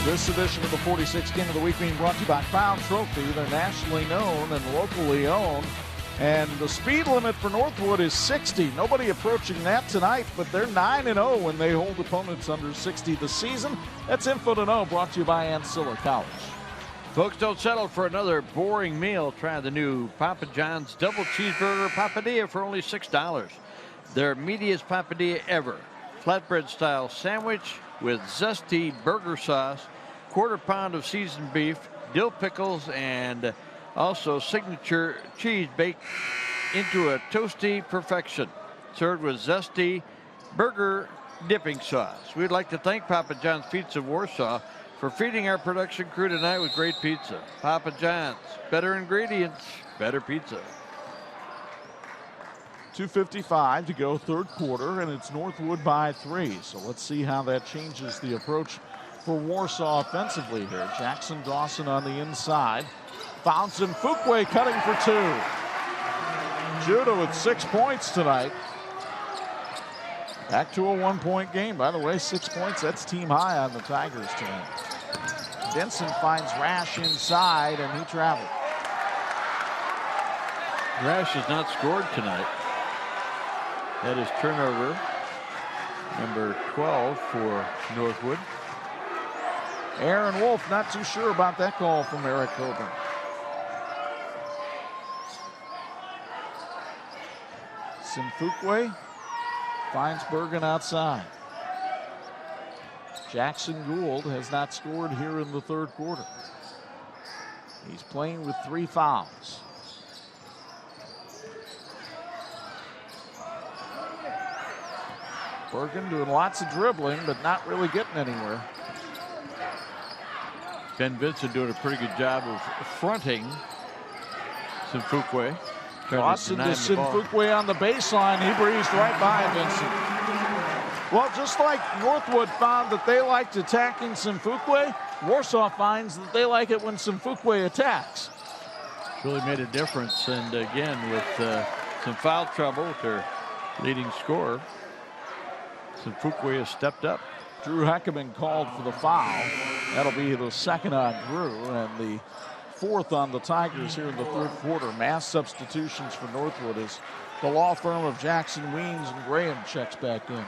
This edition of the 46 Game of the Week being brought to you by Crown Trophy. They're nationally known and locally owned. And the speed limit for Northwood is 60. Nobody approaching that tonight, but they're 9-0 when they hold opponents under 60 this season. That's Info to Know, brought to you by Ancilla College. Folks, don't settle for another boring meal. Try the new Papa John's Double Cheeseburger Papadilla for only $6. Their meatiest papadilla ever. Flatbread style sandwich with zesty burger sauce, quarter pound of seasoned beef, dill pickles, and also signature cheese baked into a toasty perfection. Served with zesty burger dipping sauce. We'd like to thank Papa John's Pizza Warsaw for feeding our production crew tonight with great pizza. Papa John's, better ingredients, better pizza. 2:55 to go third quarter, and it's Northwood by 3. So let's see how that changes the approach for Warsaw offensively here. Jackson Dawson on the inside. Founds him. Simfukwe cutting for 2. Judah with 6 points tonight. Back to a 1-point game. By the way, 6 points, that's team high on the Tigers tonight. Denson finds Rash inside, and he traveled. Rash has not scored tonight. That is turnover number 12 for Northwood. Aaron Wolf not too sure about that call from Eric Coburn. Simfukwe finds Bergen outside. Jackson Gould has not scored here in the third quarter. He's playing with 3 fouls. Bergen doing lots of dribbling, but not really getting anywhere. Ben Vincent doing a pretty good job of fronting Simfukwe. Dawson to Simfukwe on the baseline. He breezed right by Vincent. Well, just like Northwood found that they liked attacking Simfukwe, Warsaw finds that they like it when Simfukwe attacks. It's really made a difference. And again, with some foul trouble with their leading scorer, Simfukwe has stepped up. Drew Heckerman called for the foul. That'll be the second on Drew and the 4th on the Tigers here in the third quarter. Mass substitutions for Northwood as the law firm of Jackson, Weems, and Graham checks back in.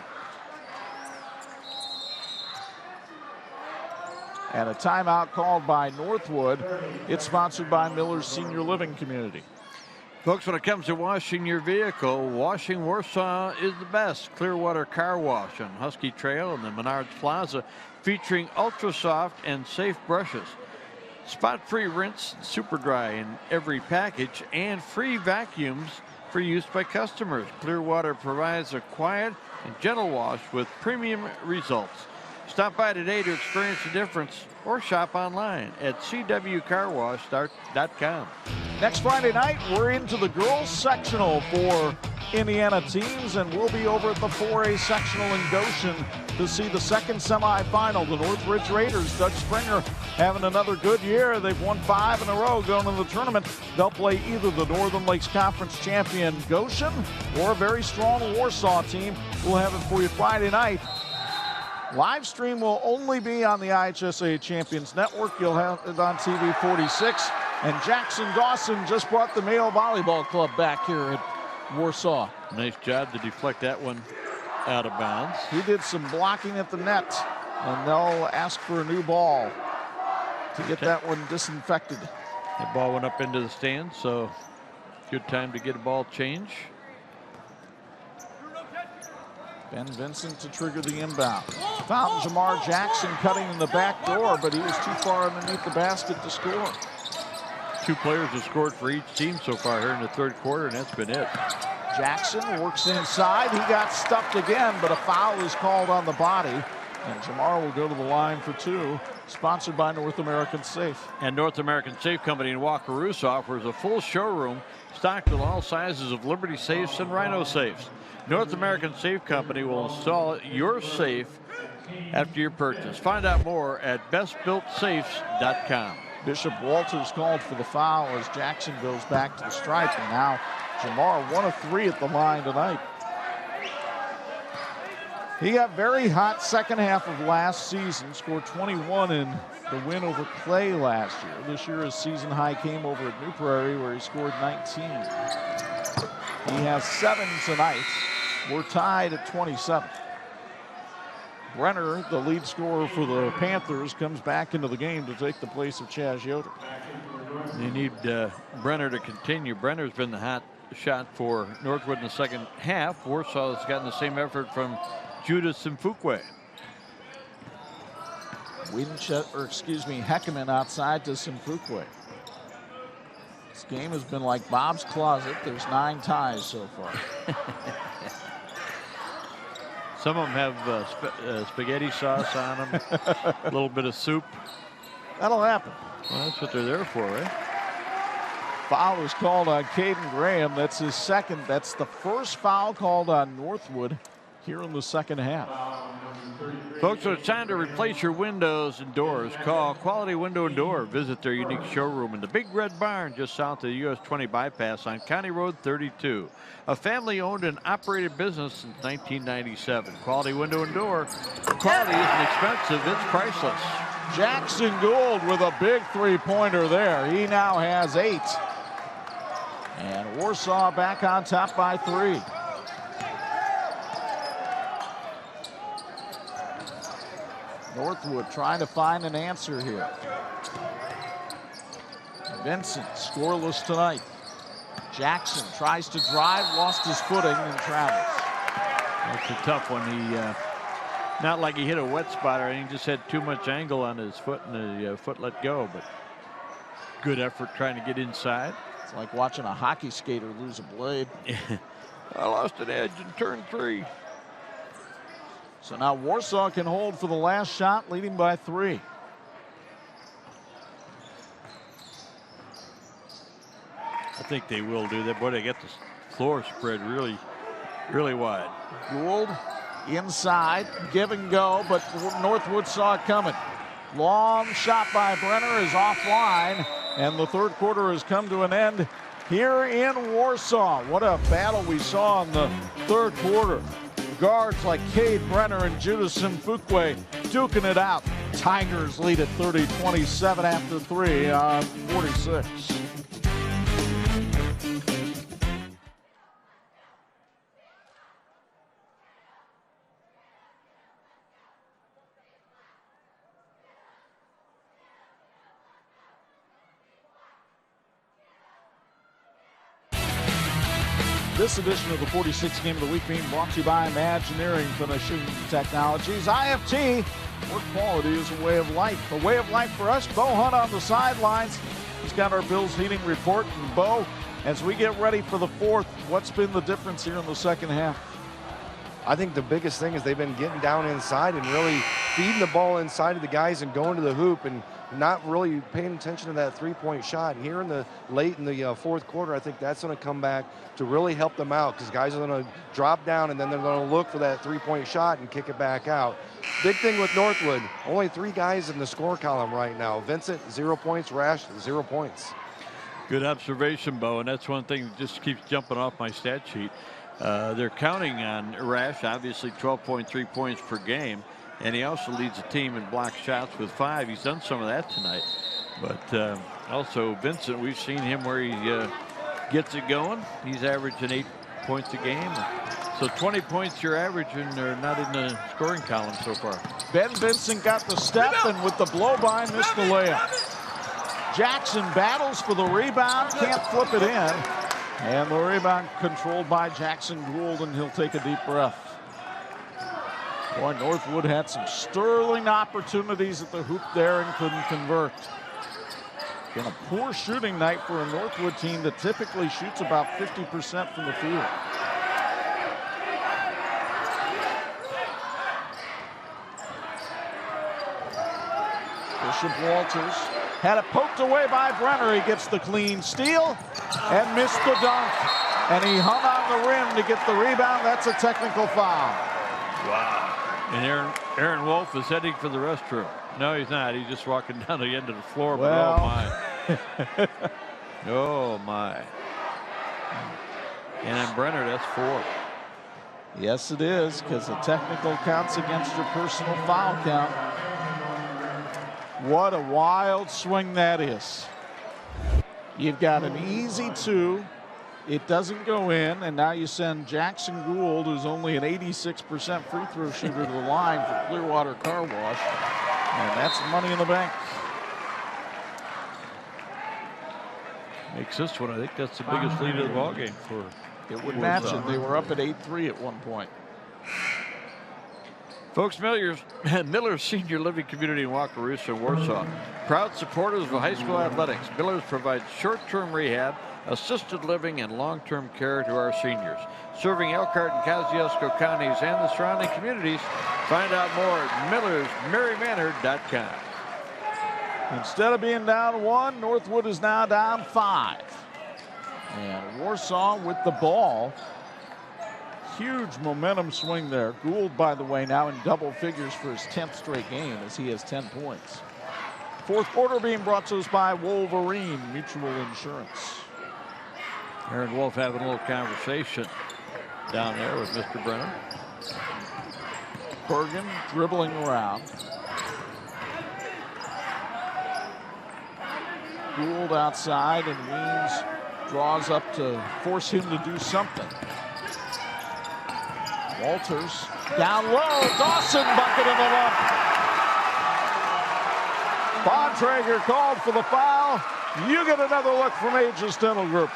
And a timeout called by Northwood. It's sponsored by Miller's Senior Living Community. Folks, when it comes to washing your vehicle, Washing Warsaw is the best. Clearwater Car Wash on Husky Trail and the Menards Plaza, featuring ultra soft and safe brushes. Spot-free rinse, super dry in every package, and free vacuums for use by customers. Clearwater provides a quiet and gentle wash with premium results. Stop by today to experience the difference or shop online at cwcarwash.com. Next Friday night, we're into the girls sectional for Indiana teams, and we'll be over at the 4A sectional in Goshen to see the second semifinal. The Northridge Raiders, Doug Springer, having another good year. They've won 5 in a row going into the tournament. They'll play either the Northern Lakes Conference champion Goshen or a very strong Warsaw team. We'll have it for you Friday night. Live stream will only be on the IHSAA Champions Network. You'll have it on TV-46. And Jackson Dawson just brought the male volleyball club back here at Warsaw. Nice job to deflect that one out of bounds. He did some blocking at the net, and they'll ask for a new ball to get that one disinfected. That ball went up into the stands, so good time to get a ball change. Ben Vincent to trigger the inbound. Found Jamar Jackson cutting in the back door, but he was too far underneath the basket to score. 2 players have scored for each team so far here in the third quarter, and that's been it. Jackson works inside. He got stuffed again, but a foul is called on the body. And Jamar will go to the line for 2, sponsored by North American Safe. And North American Safe Company in Wakarusa offers a full showroom stocked with all sizes of Liberty safes and Rhino safes. North American Safe Company will install your safe after your purchase. Find out more at bestbuiltsafes.com. Bishop Walters called for the foul as Jackson goes back to the stripe, and now Jamar 1 of 3 at the line tonight. He got very hot second half of last season, scored 21 in the win over Clay last year. This year his season high came over at New Prairie where he scored 19. He has 7 tonight. We're tied at 27. Brenner, the lead scorer for the Panthers, comes back into the game to take the place of Chaz Yoder. They need Brenner to continue. Brenner's been the hot shot for Northwood in the second half. Warsaw has gotten the same effort from Judas Simfukwe. Heckman outside to Simfukwe. This game has been like Bob's Closet. There's 9 ties so far. Some of them have spaghetti sauce on them, a little bit of soup. That'll happen. Well, that's what they're there for, right? Foul is called on Caden Graham. That's his second. That's the first foul called on Northwood here in the second half. Folks, so it's time to replace your windows and doors. Call Quality Window and Door. Visit their unique showroom in the Big Red Barn just south of the US 20 bypass on County Road 32. A family-owned and operated business since 1997. Quality Window and Door. Quality isn't expensive, it's priceless. Jackson Gould with a big three-pointer there. He now has 8. And Warsaw back on top by 3. Northwood trying to find an answer here. Vincent scoreless tonight. Jackson tries to drive, lost his footing, and travels. That's a tough one. He not like he hit a wet spot or anything, just had too much angle on his foot and the foot let go, but good effort trying to get inside. It's like watching a hockey skater lose a blade. I lost an edge in turn 3. So now Warsaw can hold for the last shot, leading by 3. I think they will do that. Boy, they get the floor spread really, really wide. Gould inside, give and go, but Northwood saw it coming. Long shot by Brenner is offline, and the third quarter has come to an end here in Warsaw. What a battle we saw in the third quarter. Guards like Cade Brenner and Judas Simfukwe duking it out. Tigers lead at 30-27 after 3 on 46. This edition of the 46 Game of the Week being brought to you by Imagineering Finishing Technologies. IFT, where quality is a way of life. A way of life for us. Bo Hunt on the sidelines. He's got our Bills heating report. And Bo, as we get ready for the fourth, what's been the difference here in the second half? I think the biggest thing is they've been getting down inside and really feeding the ball inside of the guys and going to the hoop and not really paying attention to that three-point shot. Here in the late in the fourth quarter, I think that's going to come back to really help them out, because guys are going to drop down and then they're going to look for that three-point shot and kick it back out. Big thing with Northwood, only 3 guys in the score column right now. Vincent, 0 points. Rash, 0 points. Good observation, Bo, and that's one thing that just keeps jumping off my stat sheet. They're counting on Rash, obviously 12.3 points per game, and he also leads the team in block shots with 5. He's done some of that tonight. But also Vincent, we've seen him where he gets it going. He's averaging 8 points a game. So 20 points you're averaging, they're not in the scoring column so far. Ben Vincent got the step, and with the blow by, missed the layup. Jackson battles for the rebound, can't flip it in. And the rebound controlled by Jackson Gould, and he'll take a deep breath. Boy, Northwood had some sterling opportunities at the hoop there and couldn't convert. Been a poor shooting night for a Northwood team that typically shoots about 50% from the field. Bishop Walters had it poked away by Brenner. He gets the clean steal and missed the dunk. And he hung on the rim to get the rebound. That's a technical foul. Wow. And Aaron Wolf is heading for the restroom. No, he's not. He's just walking down the end of the floor. Well. But oh, my. Oh, my. And then Brenner, that's 4. Yes, it is, because the technical counts against your personal foul count. What a wild swing that is. You've got an easy 2. It doesn't go in, and now you send Jackson Gould, who's only an 86% free throw shooter, to the line for Clearwater Car Wash. And that's money in the bank. Makes this one, I think that's the biggest lead of the ballgame for. It would match it. They were up at 8-3 at one point. Folks, Miller's Senior Living Community in Wakarusa, Warsaw. Proud supporters of high school athletics. Miller's provides short-term rehab, assisted living, and long-term care to our seniors. Serving Elkhart and Kosciuszko counties and the surrounding communities. Find out more at millersmarymanor.com. Instead of being down 1, Northwood is now down 5. And Warsaw with the ball. Huge momentum swing there. Gould, by the way, now in double figures for his 10th straight game as he has 10 points. Fourth quarter being brought to us by Wolverine Mutual Insurance. Aaron Wolf having a little conversation down there with Mr. Brenner. Bergen dribbling around. Gould outside, and Weems draws up to force him to do something. Walters down low. Dawson bucket in the lump. Bontrager called for the foul. You get another look from Aegis Dental Group.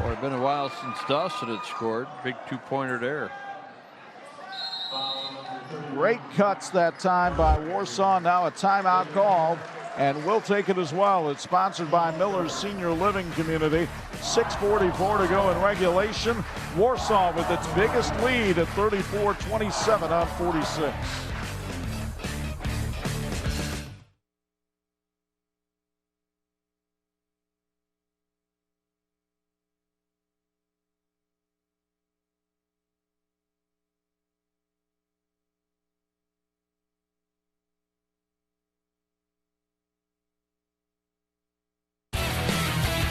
Boy, it's been a while since Dawson had scored. Big 2-pointer there. Great cuts that time by Warsaw. Now a timeout called, and we'll take it as well. It's sponsored by Miller's Senior Living Community. 6:44 to go in regulation. Warsaw with its biggest lead at 34-27 on 46.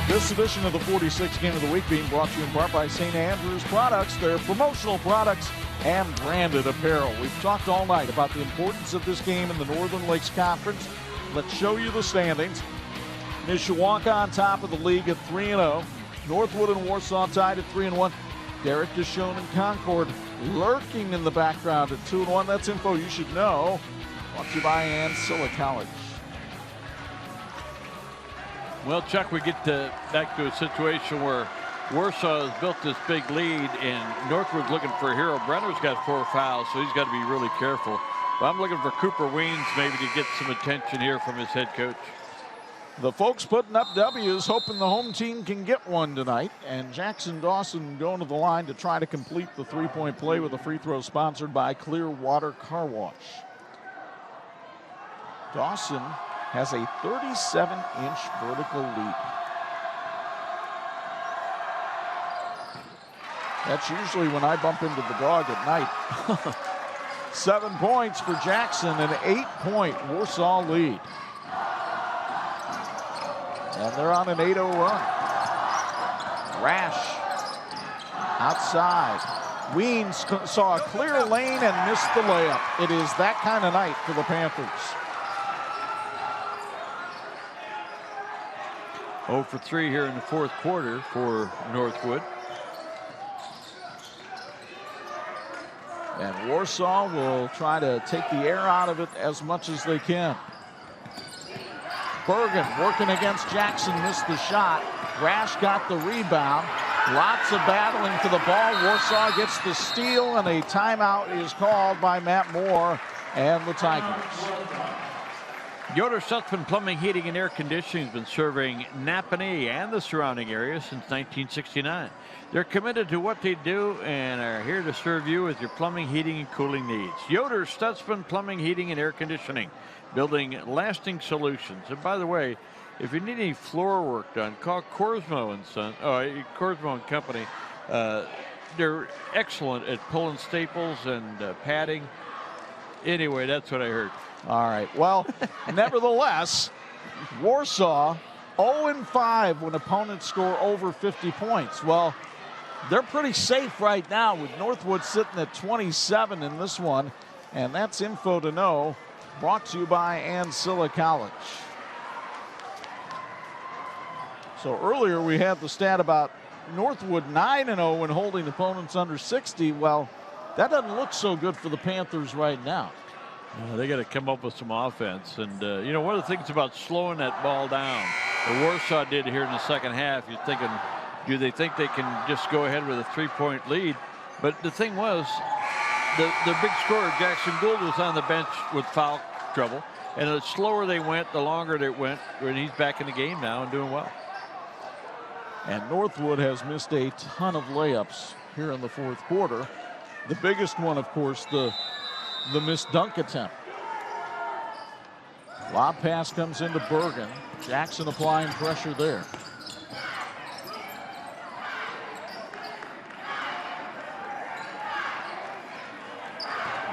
This edition of the 46 Game of the Week being brought to you in part by St. Andrew's Products, their promotional products and branded apparel. We've talked all night about the importance of this game in the Northern Lakes Conference. Let's show you the standings. Mishawaka on top of the league at 3-0. Northwood and Warsaw tied at 3-1. Derek Deshone and Concord lurking in the background at 2-1. That's info you should know. Brought to you by Ancilla College. Well, Chuck, we get back to a situation where Warsaw has built this big lead, and Northwood's looking for a hero. Brenner's got 4 fouls, so he's got to be really careful. But I'm looking for Cooper Weems maybe to get some attention here from his head coach. The folks putting up W's, hoping the home team can get one tonight. And Jackson Dawson going to the line to try to complete the three-point play with a free throw sponsored by Clearwater Car Wash. Dawson has a 37-inch vertical lead. That's usually when I bump into the dog at night. 7 points for Jackson, an 8-point Warsaw lead. And they're on an 8-0 run. Rash outside. Weens saw a clear lane and missed the layup. It is that kind of night for the Panthers. 0 for 3 here in the fourth quarter for Northwood. And Warsaw will try to take the air out of it as much as they can. Bergen working against Jackson, missed the shot. Rash got the rebound. Lots of battling for the ball. Warsaw gets the steal, and a timeout is called by Matt Moore and the Tigers. Yoder Stutzman Plumbing, Heating, and Air Conditioning has been serving Napanee and the surrounding area since 1969. They're committed to what they do and are here to serve you with your plumbing, heating, and cooling needs. Yoder Stutzman Plumbing, Heating, and Air Conditioning, building lasting solutions. And by the way, if you need any floor work done, call Korsmo and Son. Korsmo and Company. They're excellent at pulling staples and padding. Anyway, that's what I heard. All right. Well, nevertheless, Warsaw 0-5 when opponents score over 50 points. Well, they're pretty safe right now with Northwood sitting at 27 in this one. And that's info to know, brought to you by Ancilla College. So earlier we had the stat about Northwood 9-0 when holding opponents under 60. Well, that doesn't look so good for the Panthers right now. They got to come up with some offense. And, you know, one of the things about slowing that ball down, the Warsaw did here in the second half, you're thinking, do they think they can just go ahead with a three-point lead? But the thing was, the big scorer, Jackson Gould, was on the bench with foul trouble. And the slower they went, the longer it went, and he's back in the game now and doing well. And Northwood has missed a ton of layups here in the fourth quarter. The biggest one, of course, the missed dunk attempt. Lob pass comes into Bergen. Jackson applying pressure there.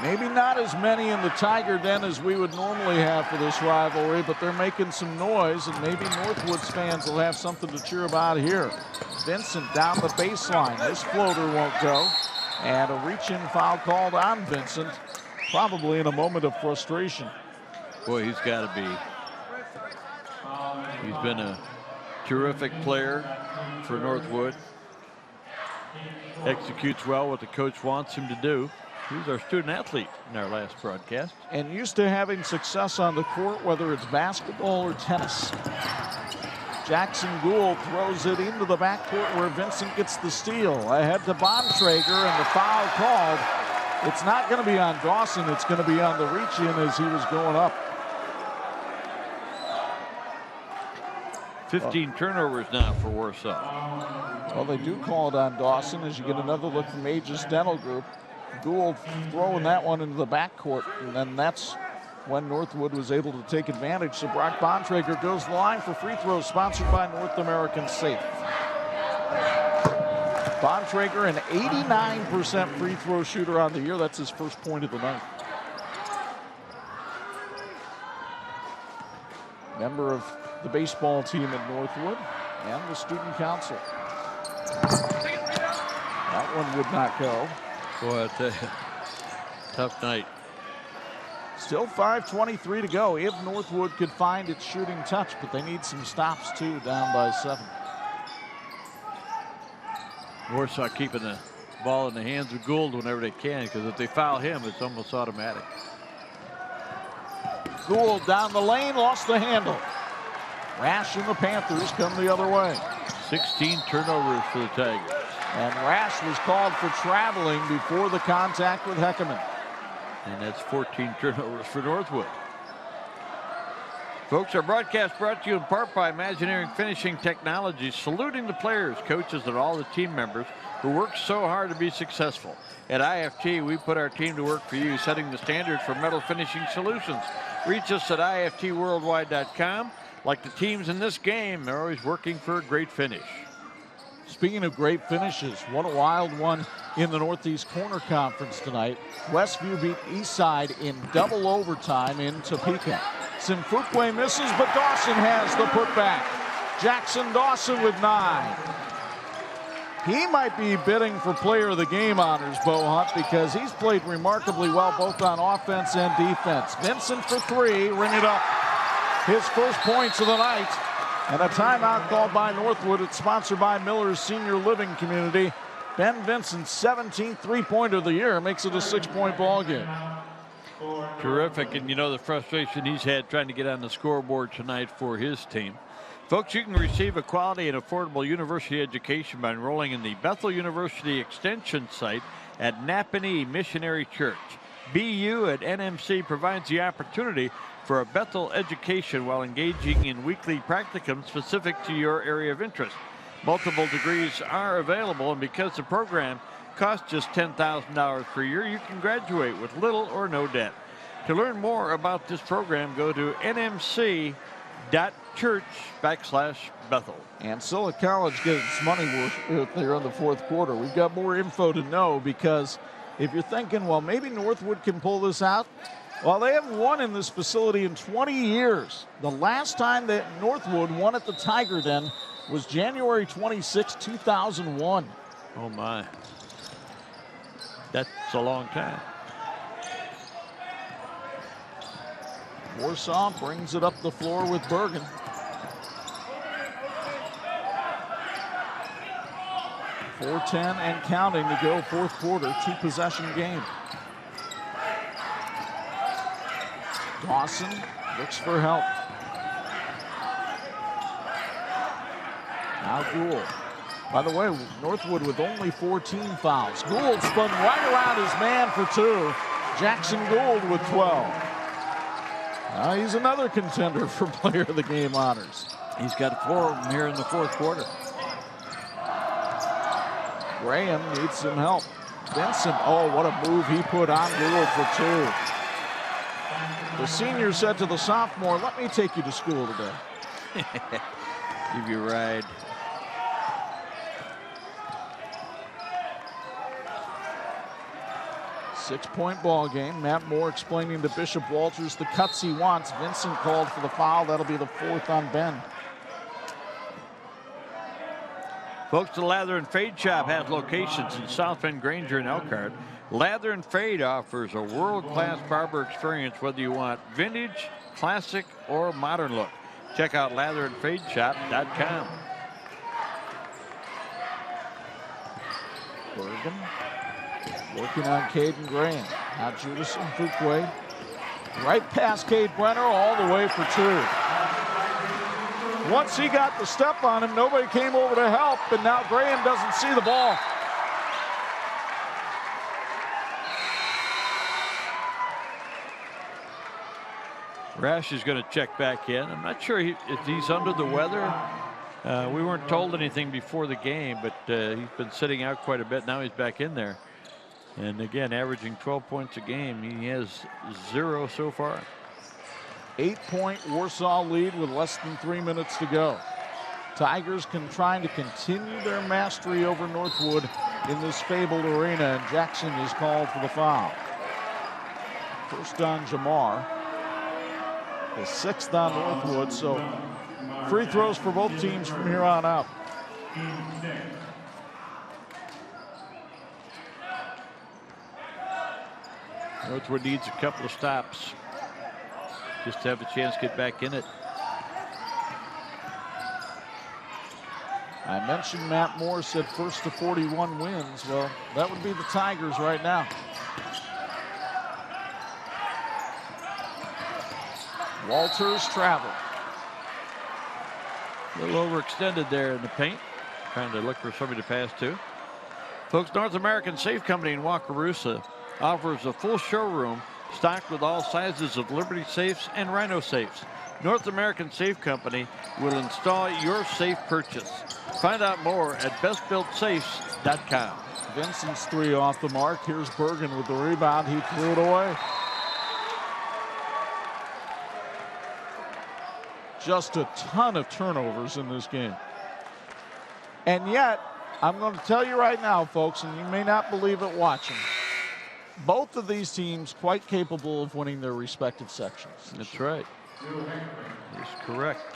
Maybe not as many in the Tiger Den as we would normally have for this rivalry, but they're making some noise, and maybe Northwood's fans will have something to cheer about here. Vincent down the baseline. This floater won't go. And a reach-in foul called on Vincent, probably in a moment of frustration. Boy, he's got to be. He's been a terrific player for Northwood. Executes well what the coach wants him to do. He was our student athlete in our last broadcast. And used to having success on the court, whether it's basketball or tennis. Jackson Gould throws it into the backcourt where Vincent gets the steal. Ahead to Bontrager, and the foul called. It's not going to be on Dawson. It's going to be on the reach-in as he was going up. 15 turnovers now for Warsaw. Well, they do call it on Dawson as you get another look from Aegis Dental Group. Gould throwing that one into the backcourt, and then that's when Northwood was able to take advantage. So Brock Bontrager goes to the line for free throws, sponsored by North American Safe. Bontrager, an 89% free throw shooter on the year. That's his first point of the night. Member of the baseball team at Northwood and the student council. That one would not go. Boy, I tell you, tough night. Still 5:23 to go. If Northwood could find its shooting touch, but they need some stops too, down by 7. Warsaw keeping the ball in the hands of Gould whenever they can, because if they foul him, it's almost automatic. Gould down the lane, lost the handle. Rash and the Panthers come the other way. 16 turnovers for the Tigers. And Rash was called for traveling before the contact with Heckerman. And that's 14 turnovers for Northwood. Folks, our broadcast brought to you in part by Imagineering Finishing Technologies, saluting the players, coaches, and all the team members who work so hard to be successful. At IFT, we put our team to work for you, setting the standard for metal finishing solutions. Reach us at iftworldwide.com. Like the teams in this game, they're always working for a great finish. Speaking of great finishes, what a wild one in the Northeast Corner Conference tonight. Westview beat Eastside in double overtime in Topeka. Simfukwe misses, but Dawson has the putback. Jackson Dawson with 9. He might be bidding for player of the game honors, Bo Hunt, because he's played remarkably well both on offense and defense. Vincent for 3, ring it up. His first points of the night. And a timeout called by Northwood. It's sponsored by Miller's Senior Living Community. Ben Vincent's 17th three-pointer of the year makes it a 6-point ball game. Terrific, and you know the frustration he's had trying to get on the scoreboard tonight for his team. Folks, you can receive a quality and affordable university education by enrolling in the Bethel University Extension site at Napanee Missionary Church. BU at NMC provides the opportunity for a Bethel education while engaging in weekly practicum specific to your area of interest. Multiple degrees are available, and because the program costs just $10,000 per year, you can graduate with little or no debt. To learn more about this program, go to nmc.church/Bethel. Ancilla College getting its money worth there in the fourth quarter. We've got more info to know, because if you're thinking, well, maybe Northwood can pull this out, well, they haven't won in this facility in 20 years. The last time that Northwood won at the Tiger Den was January 26, 2001. Oh, my. That's a long time. Warsaw brings it up the floor with Bergen. .410 and counting to go, fourth quarter, 2-possession game. Dawson looks for help. Now Gould. By the way, Northwood with only 14 fouls. Gould spun right around his man for 2. Jackson Gould with 12. Now he's another contender for player of the game honors. He's got 4 of them here in the fourth quarter. Graham needs some help. Vincent, oh, what a move he put on Gould for 2. The senior said to the sophomore, let me take you to school today. Give you a ride. Six-point ball game. Matt Moore explaining to Bishop Walters the cuts he wants. Vincent called for the foul. That'll be the 4th on Ben. Folks, the Lather and Fade Shop has locations in South Bend, Granger, and Elkhart. Lather and Fade offers a world-class barber experience, whether you want vintage, classic, or modern look. Check out latherandfadeshop.com. Bergen working on Caden Graham. Now Judas and Fuquay. Right past Cade Brenner, all the way for 2. Once he got the step on him, nobody came over to help, and now Graham doesn't see the ball. Rash is going to check back in. I'm not sure if he's under the weather. We weren't told anything before the game, but he's been sitting out quite a bit. Now he's back in there. And again, averaging 12 points a game. He has 0 so far. 8-point Warsaw lead with less than 3 minutes to go. Tigers trying to continue their mastery over Northwood in this fabled arena, and Jackson is called for the foul. First on Jamar. The 6th on Northwood, so free throws for both teams from here on out. Northwood needs a couple of stops just to have a chance to get back in it. I mentioned Matt Moore said first to 41 wins. Well, that would be the Tigers right now. Walters travel. A little overextended there in the paint. Trying to look for somebody to pass to. Folks, North American Safe Company in Wakarusa offers a full showroom stocked with all sizes of Liberty safes and Rhino safes. North American Safe Company will install your safe purchase. Find out more at bestbuiltsafes.com. Vincent's 3 off the mark. Here's Bergen with the rebound. He threw it away. Just a ton of turnovers in this game. And yet, I'm going to tell you right now, folks, and you may not believe it watching, both of these teams quite capable of winning their respective sections. That's right. That's correct.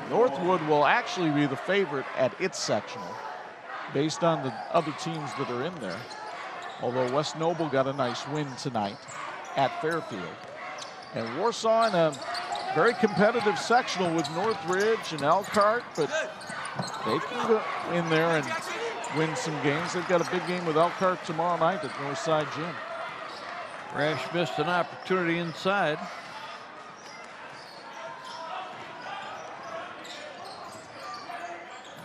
Northwood will actually be the favorite at its sectional based on the other teams that are in there. Although West Noble got a nice win tonight at Fairfield. And Warsaw in a very competitive sectional with Northridge and Elkhart, but they can go in there and win some games. They've got a big game with Elkhart tomorrow night at Northside Gym. Rash missed an opportunity inside.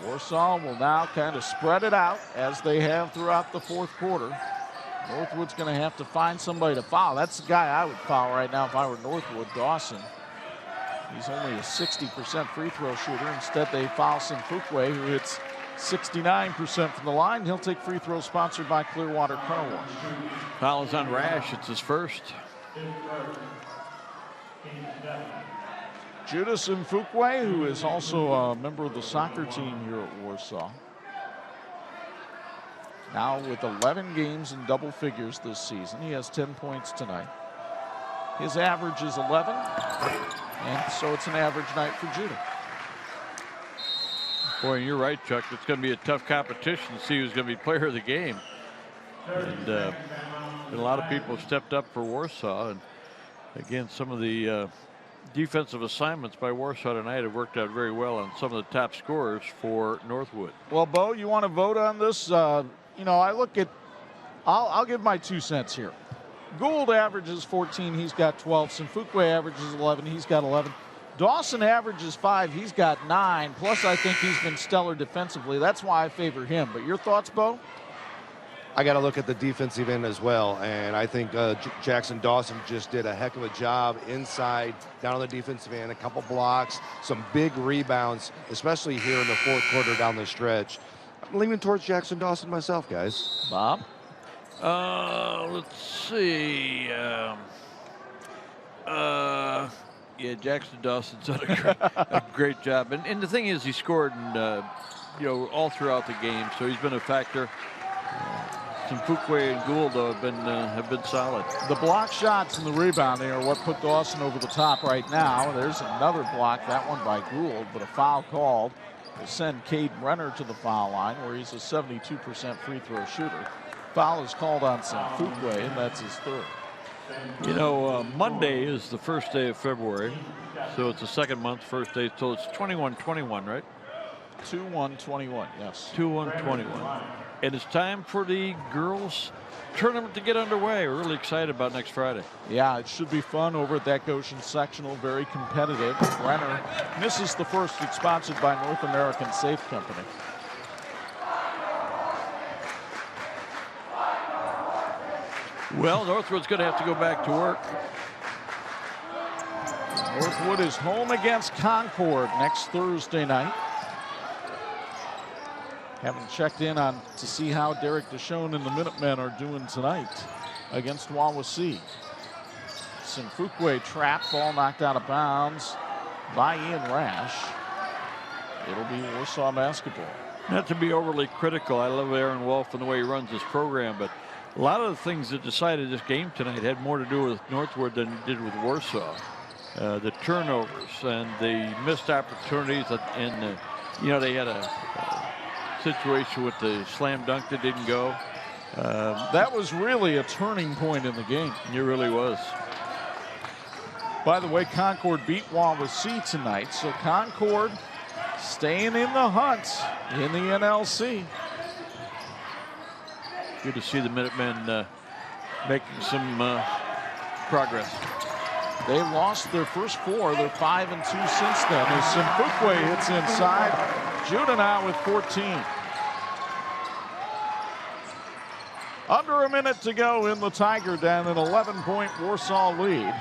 Warsaw will now kind of spread it out as they have throughout the fourth quarter. Northwood's going to have to find somebody to foul. That's the guy I would foul right now if I were Northwood, Dawson. He's only a 60% free throw shooter. Instead, they foul Simfukwe, who hits 69% from the line. He'll take free throws sponsored by Clearwater Car Wash. Foul is on Rash. It's his first. Judas Simfukwe, who is also a member of the soccer team here at Warsaw. Now with 11 games in double figures this season. He has 10 points tonight. His average is 11, and so it's an average night for Judah. Boy, you're right, Chuck. It's going to be a tough competition to see who's going to be player of the game. And a lot of people have stepped up for Warsaw. And again, some of the defensive assignments by Warsaw tonight have worked out very well on some of the top scorers for Northwood. Well, Bo, you want to vote on this? You know, I look at, I'll give my 2 cents here. Gould averages 14, he's got 12. Simfukwe averages 11, he's got 11. Dawson averages 5, he's got 9. Plus, I think he's been stellar defensively. That's why I favor him. But your thoughts, Bo? I got to look at the defensive end as well, and I think Jackson Dawson just did a heck of a job inside, down on the defensive end, a couple blocks, some big rebounds, especially here in the fourth quarter down the stretch. I'm leaning towards Jackson Dawson myself, guys. Bob? Let's see. Yeah, Jackson Dawson's done a great job, and the thing is, he scored, you know, all throughout the game, so he's been a factor. Simfukwe and Gould, though, have been solid. The block shots and the rebounding are what put Dawson over the top right now. There's another block, that one by Gould, but a foul called will send Cade Renner to the foul line, where he's a 72% free throw shooter. Foul is called on Simfukwe, and that's his third. You know, Monday is the first day of February, so it's the second month, first day, so it's 21-21, right? 2-1-21, yes. 2-1-21. And it's time for the girls tournament to get underway. We're really excited about next Friday. Yeah, it should be fun over at that Goshen sectional, very competitive. Renner misses the first. It's sponsored by North American Safe Company. Well, Northwood's going to have to go back to work. Northwood is home against Concord next Thursday night. Haven't checked in on to see how Derek Deshone and the Minutemen are doing tonight against Wawasee. Simfukwe trapped, ball knocked out of bounds by Ian Rash. It'll be Warsaw basketball. Not to be overly critical, I love Aaron Wolf and the way he runs this program, but a lot of the things that decided this game tonight had more to do with Northwood than it did with Warsaw. The turnovers and the missed opportunities, and you know, they had a situation with the slam dunk that didn't go. That was really a turning point in the game. It really was. By the way, Concord beat Wawasee tonight, so Concord staying in the hunt in the NLC. Good to see the Minutemen making some progress. They lost their first 4. They're 5-2 since then. As Simfukwe hits inside, Judah now with 14. Under a minute to go in the Tiger Den, an 11-point Warsaw lead.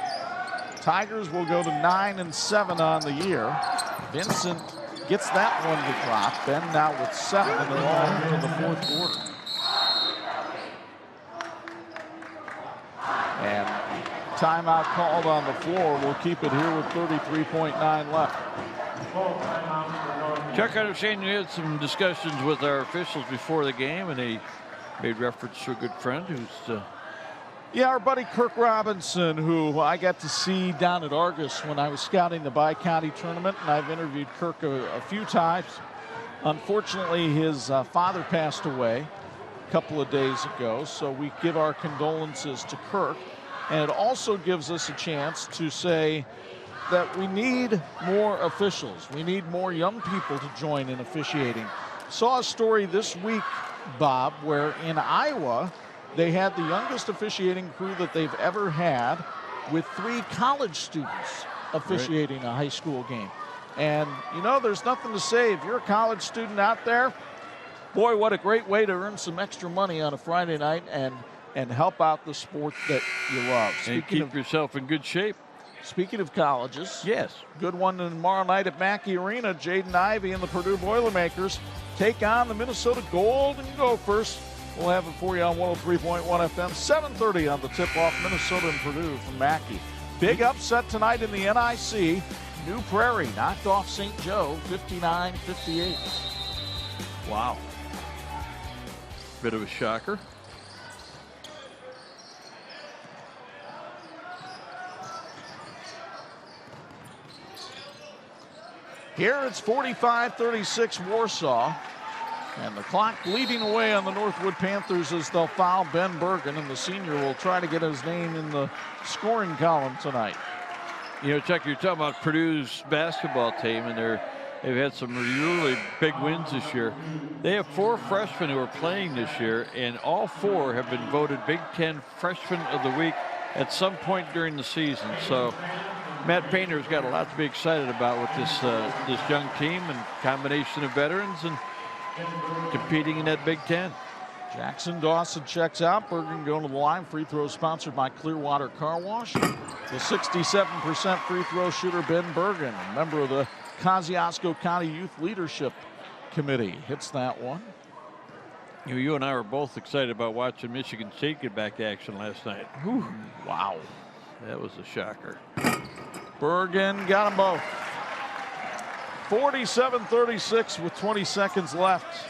Tigers will go to 9-7 on the year. Vincent gets that one to drop. Ben now with 7, and they're all into the fourth quarter. And timeout called on the floor. We'll keep it here with 33.9 left. Chuck, I understand you had some discussions with our officials before the game, and they made reference to a good friend who's... Yeah, our buddy Kirk Robinson, who I got to see down at Argus when I was scouting the Bi-County tournament, and I've interviewed Kirk a few times. Unfortunately, his father passed away a couple of days ago, so we give our condolences to Kirk. And it also gives us a chance to say that we need more officials. We need more young people to join in officiating. Saw a story this week, Bob, where in Iowa, they had the youngest officiating crew that they've ever had, with 3 college students officiating a high school game. And, you know, there's nothing to say. If you're a college student out there, boy, what a great way to earn some extra money on a Friday night and help out the sport that you love. And keep yourself in good shape. Speaking of colleges, yes, good one tomorrow night at Mackey Arena. Jaden Ivey and the Purdue Boilermakers take on the Minnesota Golden Gophers. We'll have it for you on 103.1 FM, 7:30 on the tip-off, Minnesota and Purdue from Mackey. Big upset tonight in the NIC. New Prairie knocked off St. Joe, 59-58. Wow. Bit of a shocker. Here it's 45-36 Warsaw. And the clock bleeding away on the Northwood Panthers as they'll foul Ben Bergen, and the senior will try to get his name in the scoring column tonight. You know, Chuck, you're talking about Purdue's basketball team, and they've had some really big wins this year. They have 4 freshmen who are playing this year, and all 4 have been voted Big Ten Freshman of the Week at some point during the season. So Matt Painter's got a lot to be excited about with this young team and combination of veterans and competing in that Big Ten. Jackson Dawson checks out. Bergen going to the line. Free throw sponsored by Clearwater Car Wash. The 67% free throw shooter Ben Bergen, a member of the Kosciuszko County Youth Leadership Committee, hits that one. You and I were both excited about watching Michigan State get back to action last night. Whew. Wow. That was a shocker. Bergen got them both. 47-36 with 20 seconds left.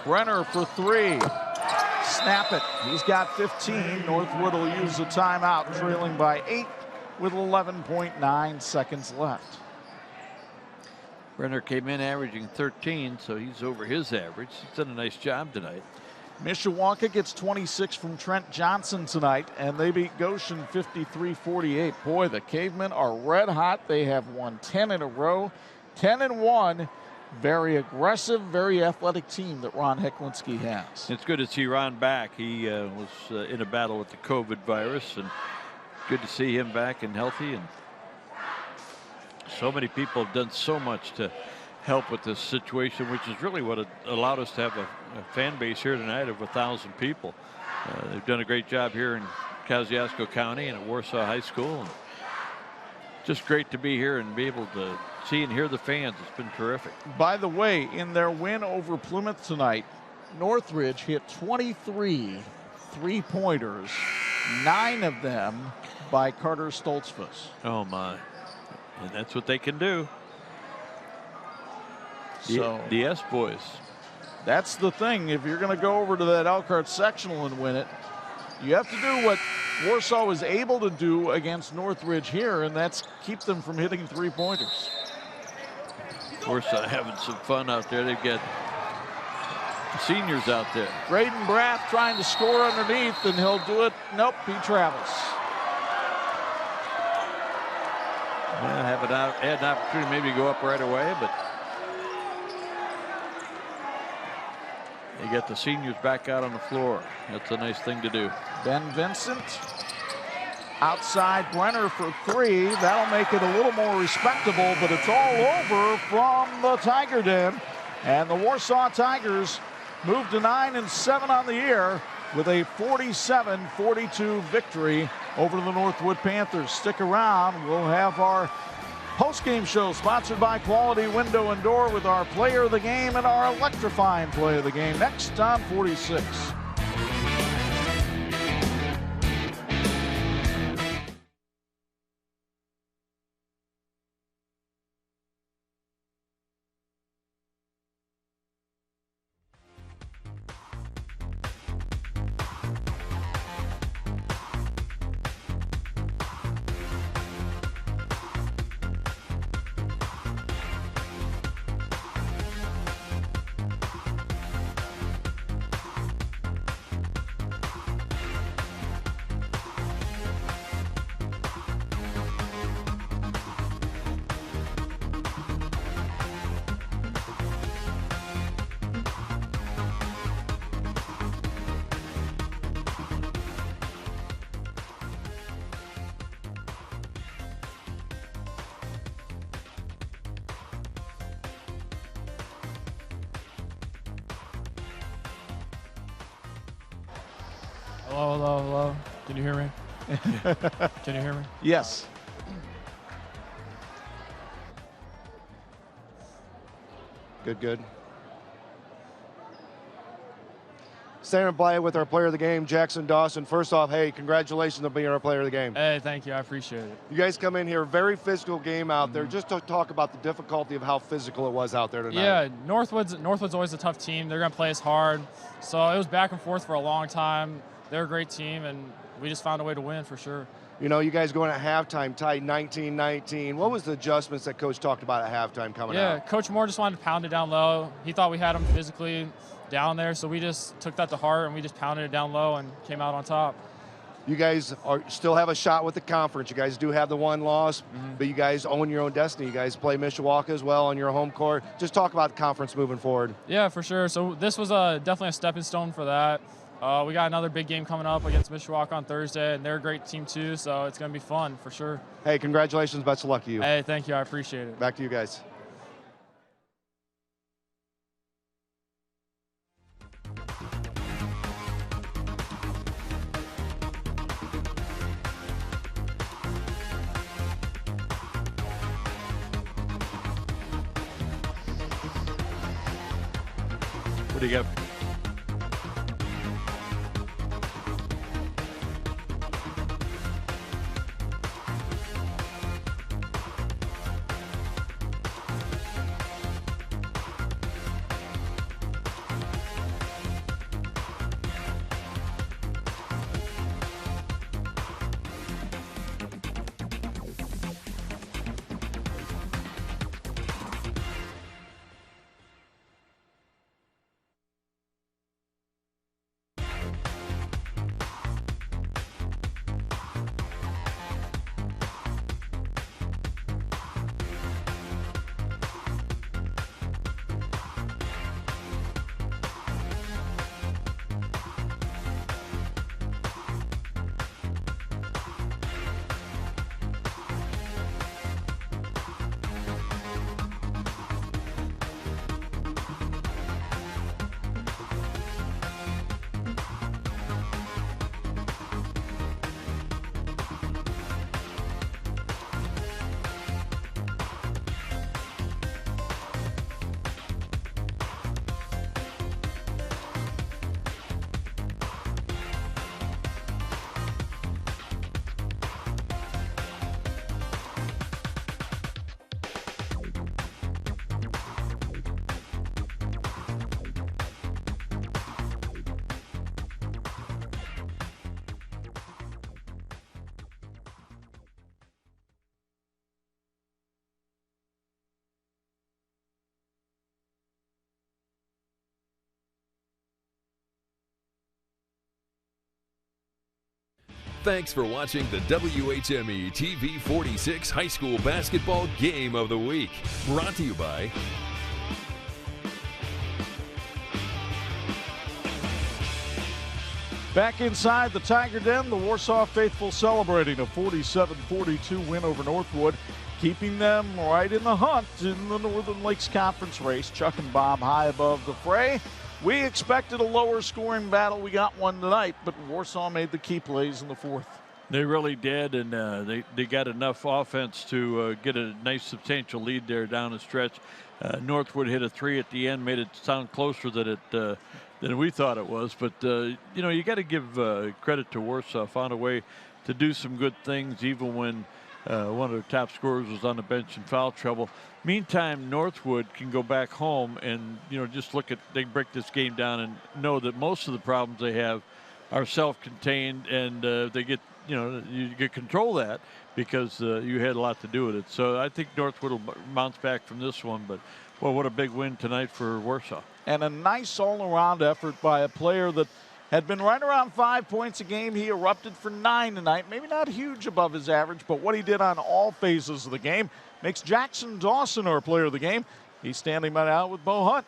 Brenner for 3. Snap it. He's got 15. Northwood will use a timeout, trailing by 8 with 11.9 seconds left. Brenner came in averaging 13, so he's over his average. He's done a nice job tonight. Mishawaka gets 26 from Trent Johnson tonight, and they beat Goshen 53-48. Boy, the Cavemen are red hot. They have won 10 in a row, 10-1. Very aggressive, very athletic team that Ron Heklinski has. It's good to see Ron back. He was in a battle with the COVID virus, and good to see him back and healthy. And so many people have done so much to help with this situation, which is really what allowed us to have a fan base here tonight of 1,000 people. They've done a great job here in Kosciuszko County and at Warsaw High School. And just great to be here and be able to see and hear the fans. It's been terrific. By the way, in their win over Plymouth tonight, Northridge hit 23 three-pointers, 9 of them by Carter Stoltzfus. Oh my, and that's what they can do. The S boys. That's the thing. If you're going to go over to that Elkhart sectional and win it, you have to do what Warsaw was able to do against Northridge here, and that's keep them from hitting three-pointers. Warsaw having some fun out there. They've got seniors out there. Braden Braff trying to score underneath, and he'll do it. Nope, he travels. Yeah, had an opportunity maybe to go up right away, but they get the seniors back out on the floor. That's a nice thing to do. Ben Vincent outside Brenner for 3. That'll make it a little more respectable, but it's all over from the Tiger Den. And the Warsaw Tigers move to 9-7 on the year with a 47-42 victory over the Northwood Panthers. Stick around. We'll have our post-game show sponsored by Quality Window and Door with our player of the game and our electrifying play of the game next on 46. Hello, hello, hello. Can you hear me? Can you hear me? Yes. Good, good. Standing by with our player of the game, Jackson Dawson. First off, hey, congratulations on being our player of the game. Hey, thank you. I appreciate it. You guys come in here, very physical game out there. Just to talk about the difficulty of how physical it was out there tonight. Yeah, Northwood's always a tough team. They're going to play us hard. So it was back and forth for a long time. They're a great team, and we just found a way to win for sure. You know, you guys going at halftime tied 19-19. What was the adjustments that Coach talked about at halftime coming out? Yeah, Coach Moore just wanted to pound it down low. He thought we had them physically down there, so we just took that to heart, and we just pounded it down low and came out on top. You guys still have a shot with the conference. You guys do have the one loss, but you guys own your own destiny. You guys play Mishawaka as well on your home court. Just talk about the conference moving forward. Yeah, for sure. So this was definitely a stepping stone for that. We got another big game coming up against Mishawaka on Thursday, and they're a great team too, so it's going to be fun for sure. Hey, congratulations. Best of luck to you. Hey, thank you. I appreciate it. Back to you guys. What do you got? Thanks for watching the WHME TV-46 High School Basketball Game of the Week. Brought to you by Back inside the Tiger Den, the Warsaw faithful celebrating a 47-42 win over Northwood, keeping them right in the hunt in the Northern Lakes Conference race. Chuck and Bob high above the fray. We expected a lower scoring battle. We got one tonight, but Warsaw made the key plays in the fourth. They really did, and they got enough offense to get a nice substantial lead there down the stretch. NorthWood hit a 3 at the end, made it sound closer than we thought it was. But, you know, you got to give credit to Warsaw. Found a way to do some good things, even when one of their top scorers was on the bench in foul trouble. Meantime, NorthWood can go back home and, you know, just look at, they break this game down and know that most of the problems they have are self-contained, and they get, you know, you get control of that because you had a lot to do with it. So I think NorthWood will bounce back from this one, but, well, what a big win tonight for Warsaw. And a nice all-around effort by a player that had been right around 5 points a game. He erupted for 9 tonight. Maybe not huge above his average, but what he did on all phases of the game makes Jackson Dawson our player of the game. He's standing by now with Bo Hunt.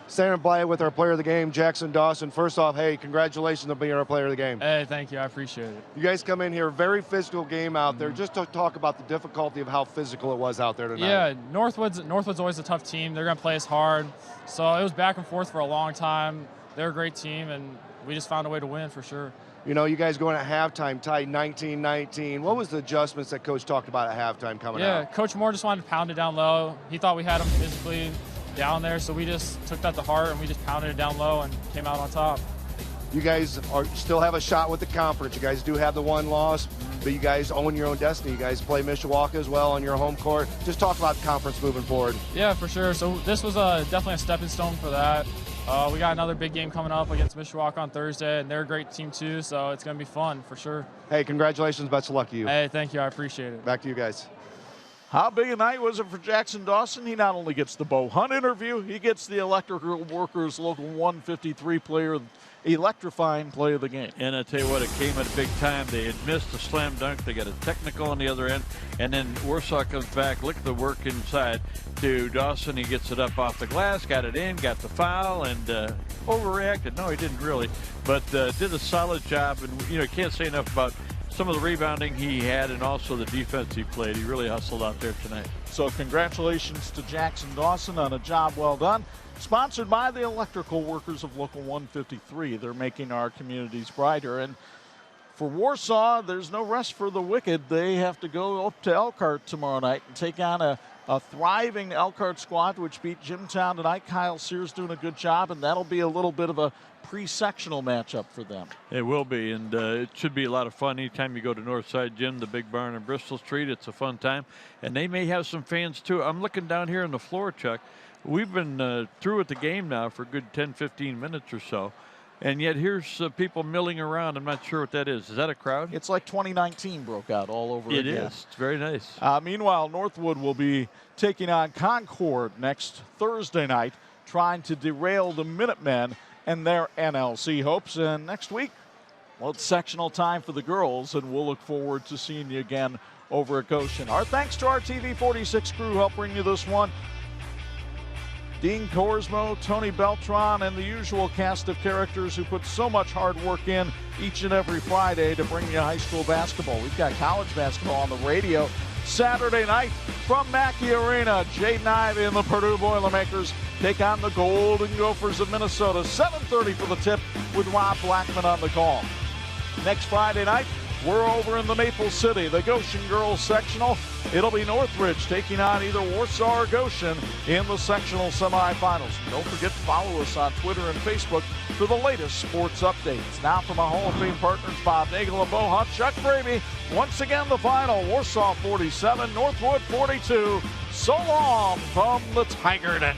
Standing by with our player of the game, Jackson Dawson. First off, hey, congratulations on being our player of the game. Hey, thank you. I appreciate it. You guys come in here, very physical game out there. Just to talk about the difficulty of how physical it was out there tonight. Yeah, NorthWood's always a tough team. They're going to play us hard. So it was back and forth for a long time. They're a great team, and we just found a way to win for sure. You know, you guys going at halftime tied 19-19. What was the adjustments that Coach talked about at halftime coming out? Yeah, Coach Moore just wanted to pound it down low. He thought we had them physically down there, so we just took that to heart, and we just pounded it down low and came out on top. You guys still have a shot with the conference. You guys do have the one loss, but you guys own your own destiny. You guys play Mishawaka as well on your home court. Just talk about the conference moving forward. Yeah, for sure. So this was definitely a stepping stone for that. We got another big game coming up against Mishawaka on Thursday, and they're a great team too, so it's going to be fun for sure. Hey, congratulations. Best of luck to you. Hey, thank you. I appreciate it. Back to you guys. How big a night was it for Jackson Dawson? He not only gets the Bo Hunt interview, he gets the Electrical Workers Local 153 player, electrifying play of the game. And I tell you what, it came at a big time. They had missed a slam dunk. They got a technical on the other end. And then Warsaw comes back, look at the work inside to Dawson. He gets it up off the glass, got it in, got the foul, and overreacted. No, he didn't really, but did a solid job. And, you know, can't say enough about some of the rebounding he had and also the defense he played. He really hustled out there tonight. So congratulations to Jackson Dawson on a job well done. Sponsored by the Electrical Workers of Local 153. They're making our communities brighter. And for Warsaw, there's no rest for the wicked. They have to go up to Elkhart tomorrow night and take on a thriving Elkhart squad, which beat Jimtown tonight. Kyle Sears doing a good job, and that'll be a little bit of a pre-sectional matchup for them. It will be, and it should be a lot of fun. Anytime you go to Northside Gym, the big barn on Bristol Street, it's a fun time. And they may have some fans, too. I'm looking down here on the floor, Chuck. We've been through with the game now for a good 10, 15 minutes or so. And yet here's people milling around. I'm not sure what that is. Is that a crowd? It's like 2019 broke out all over again. It is. It's very nice. Meanwhile, NorthWood will be taking on Concord next Thursday night, trying to derail the Minutemen and their NLC hopes. And next week, well, it's sectional time for the girls, and we'll look forward to seeing you again over at Goshen. Our thanks to our TV-46 crew who helped bring you this one. Dean Korsmo, Tony Beltran, and the usual cast of characters who put so much hard work in each and every Friday to bring you high school basketball. We've got college basketball on the radio Saturday night from Mackey Arena. Jaden Ivey and the Purdue Boilermakers take on the Golden Gophers of Minnesota. 7:30 for the tip with Rob Blackman on the call. Next Friday night, we're over in the Maple City, the Goshen girls sectional. It'll be Northridge taking on either Warsaw or Goshen in the sectional semifinals. Don't forget to follow us on Twitter and Facebook for the latest sports updates. Now from our Hall of Fame partners, Bob Nagel and Bo Hunt, Chuck Braby. Once again, the final, Warsaw 47, NorthWood 42. So long from the Tiger Den.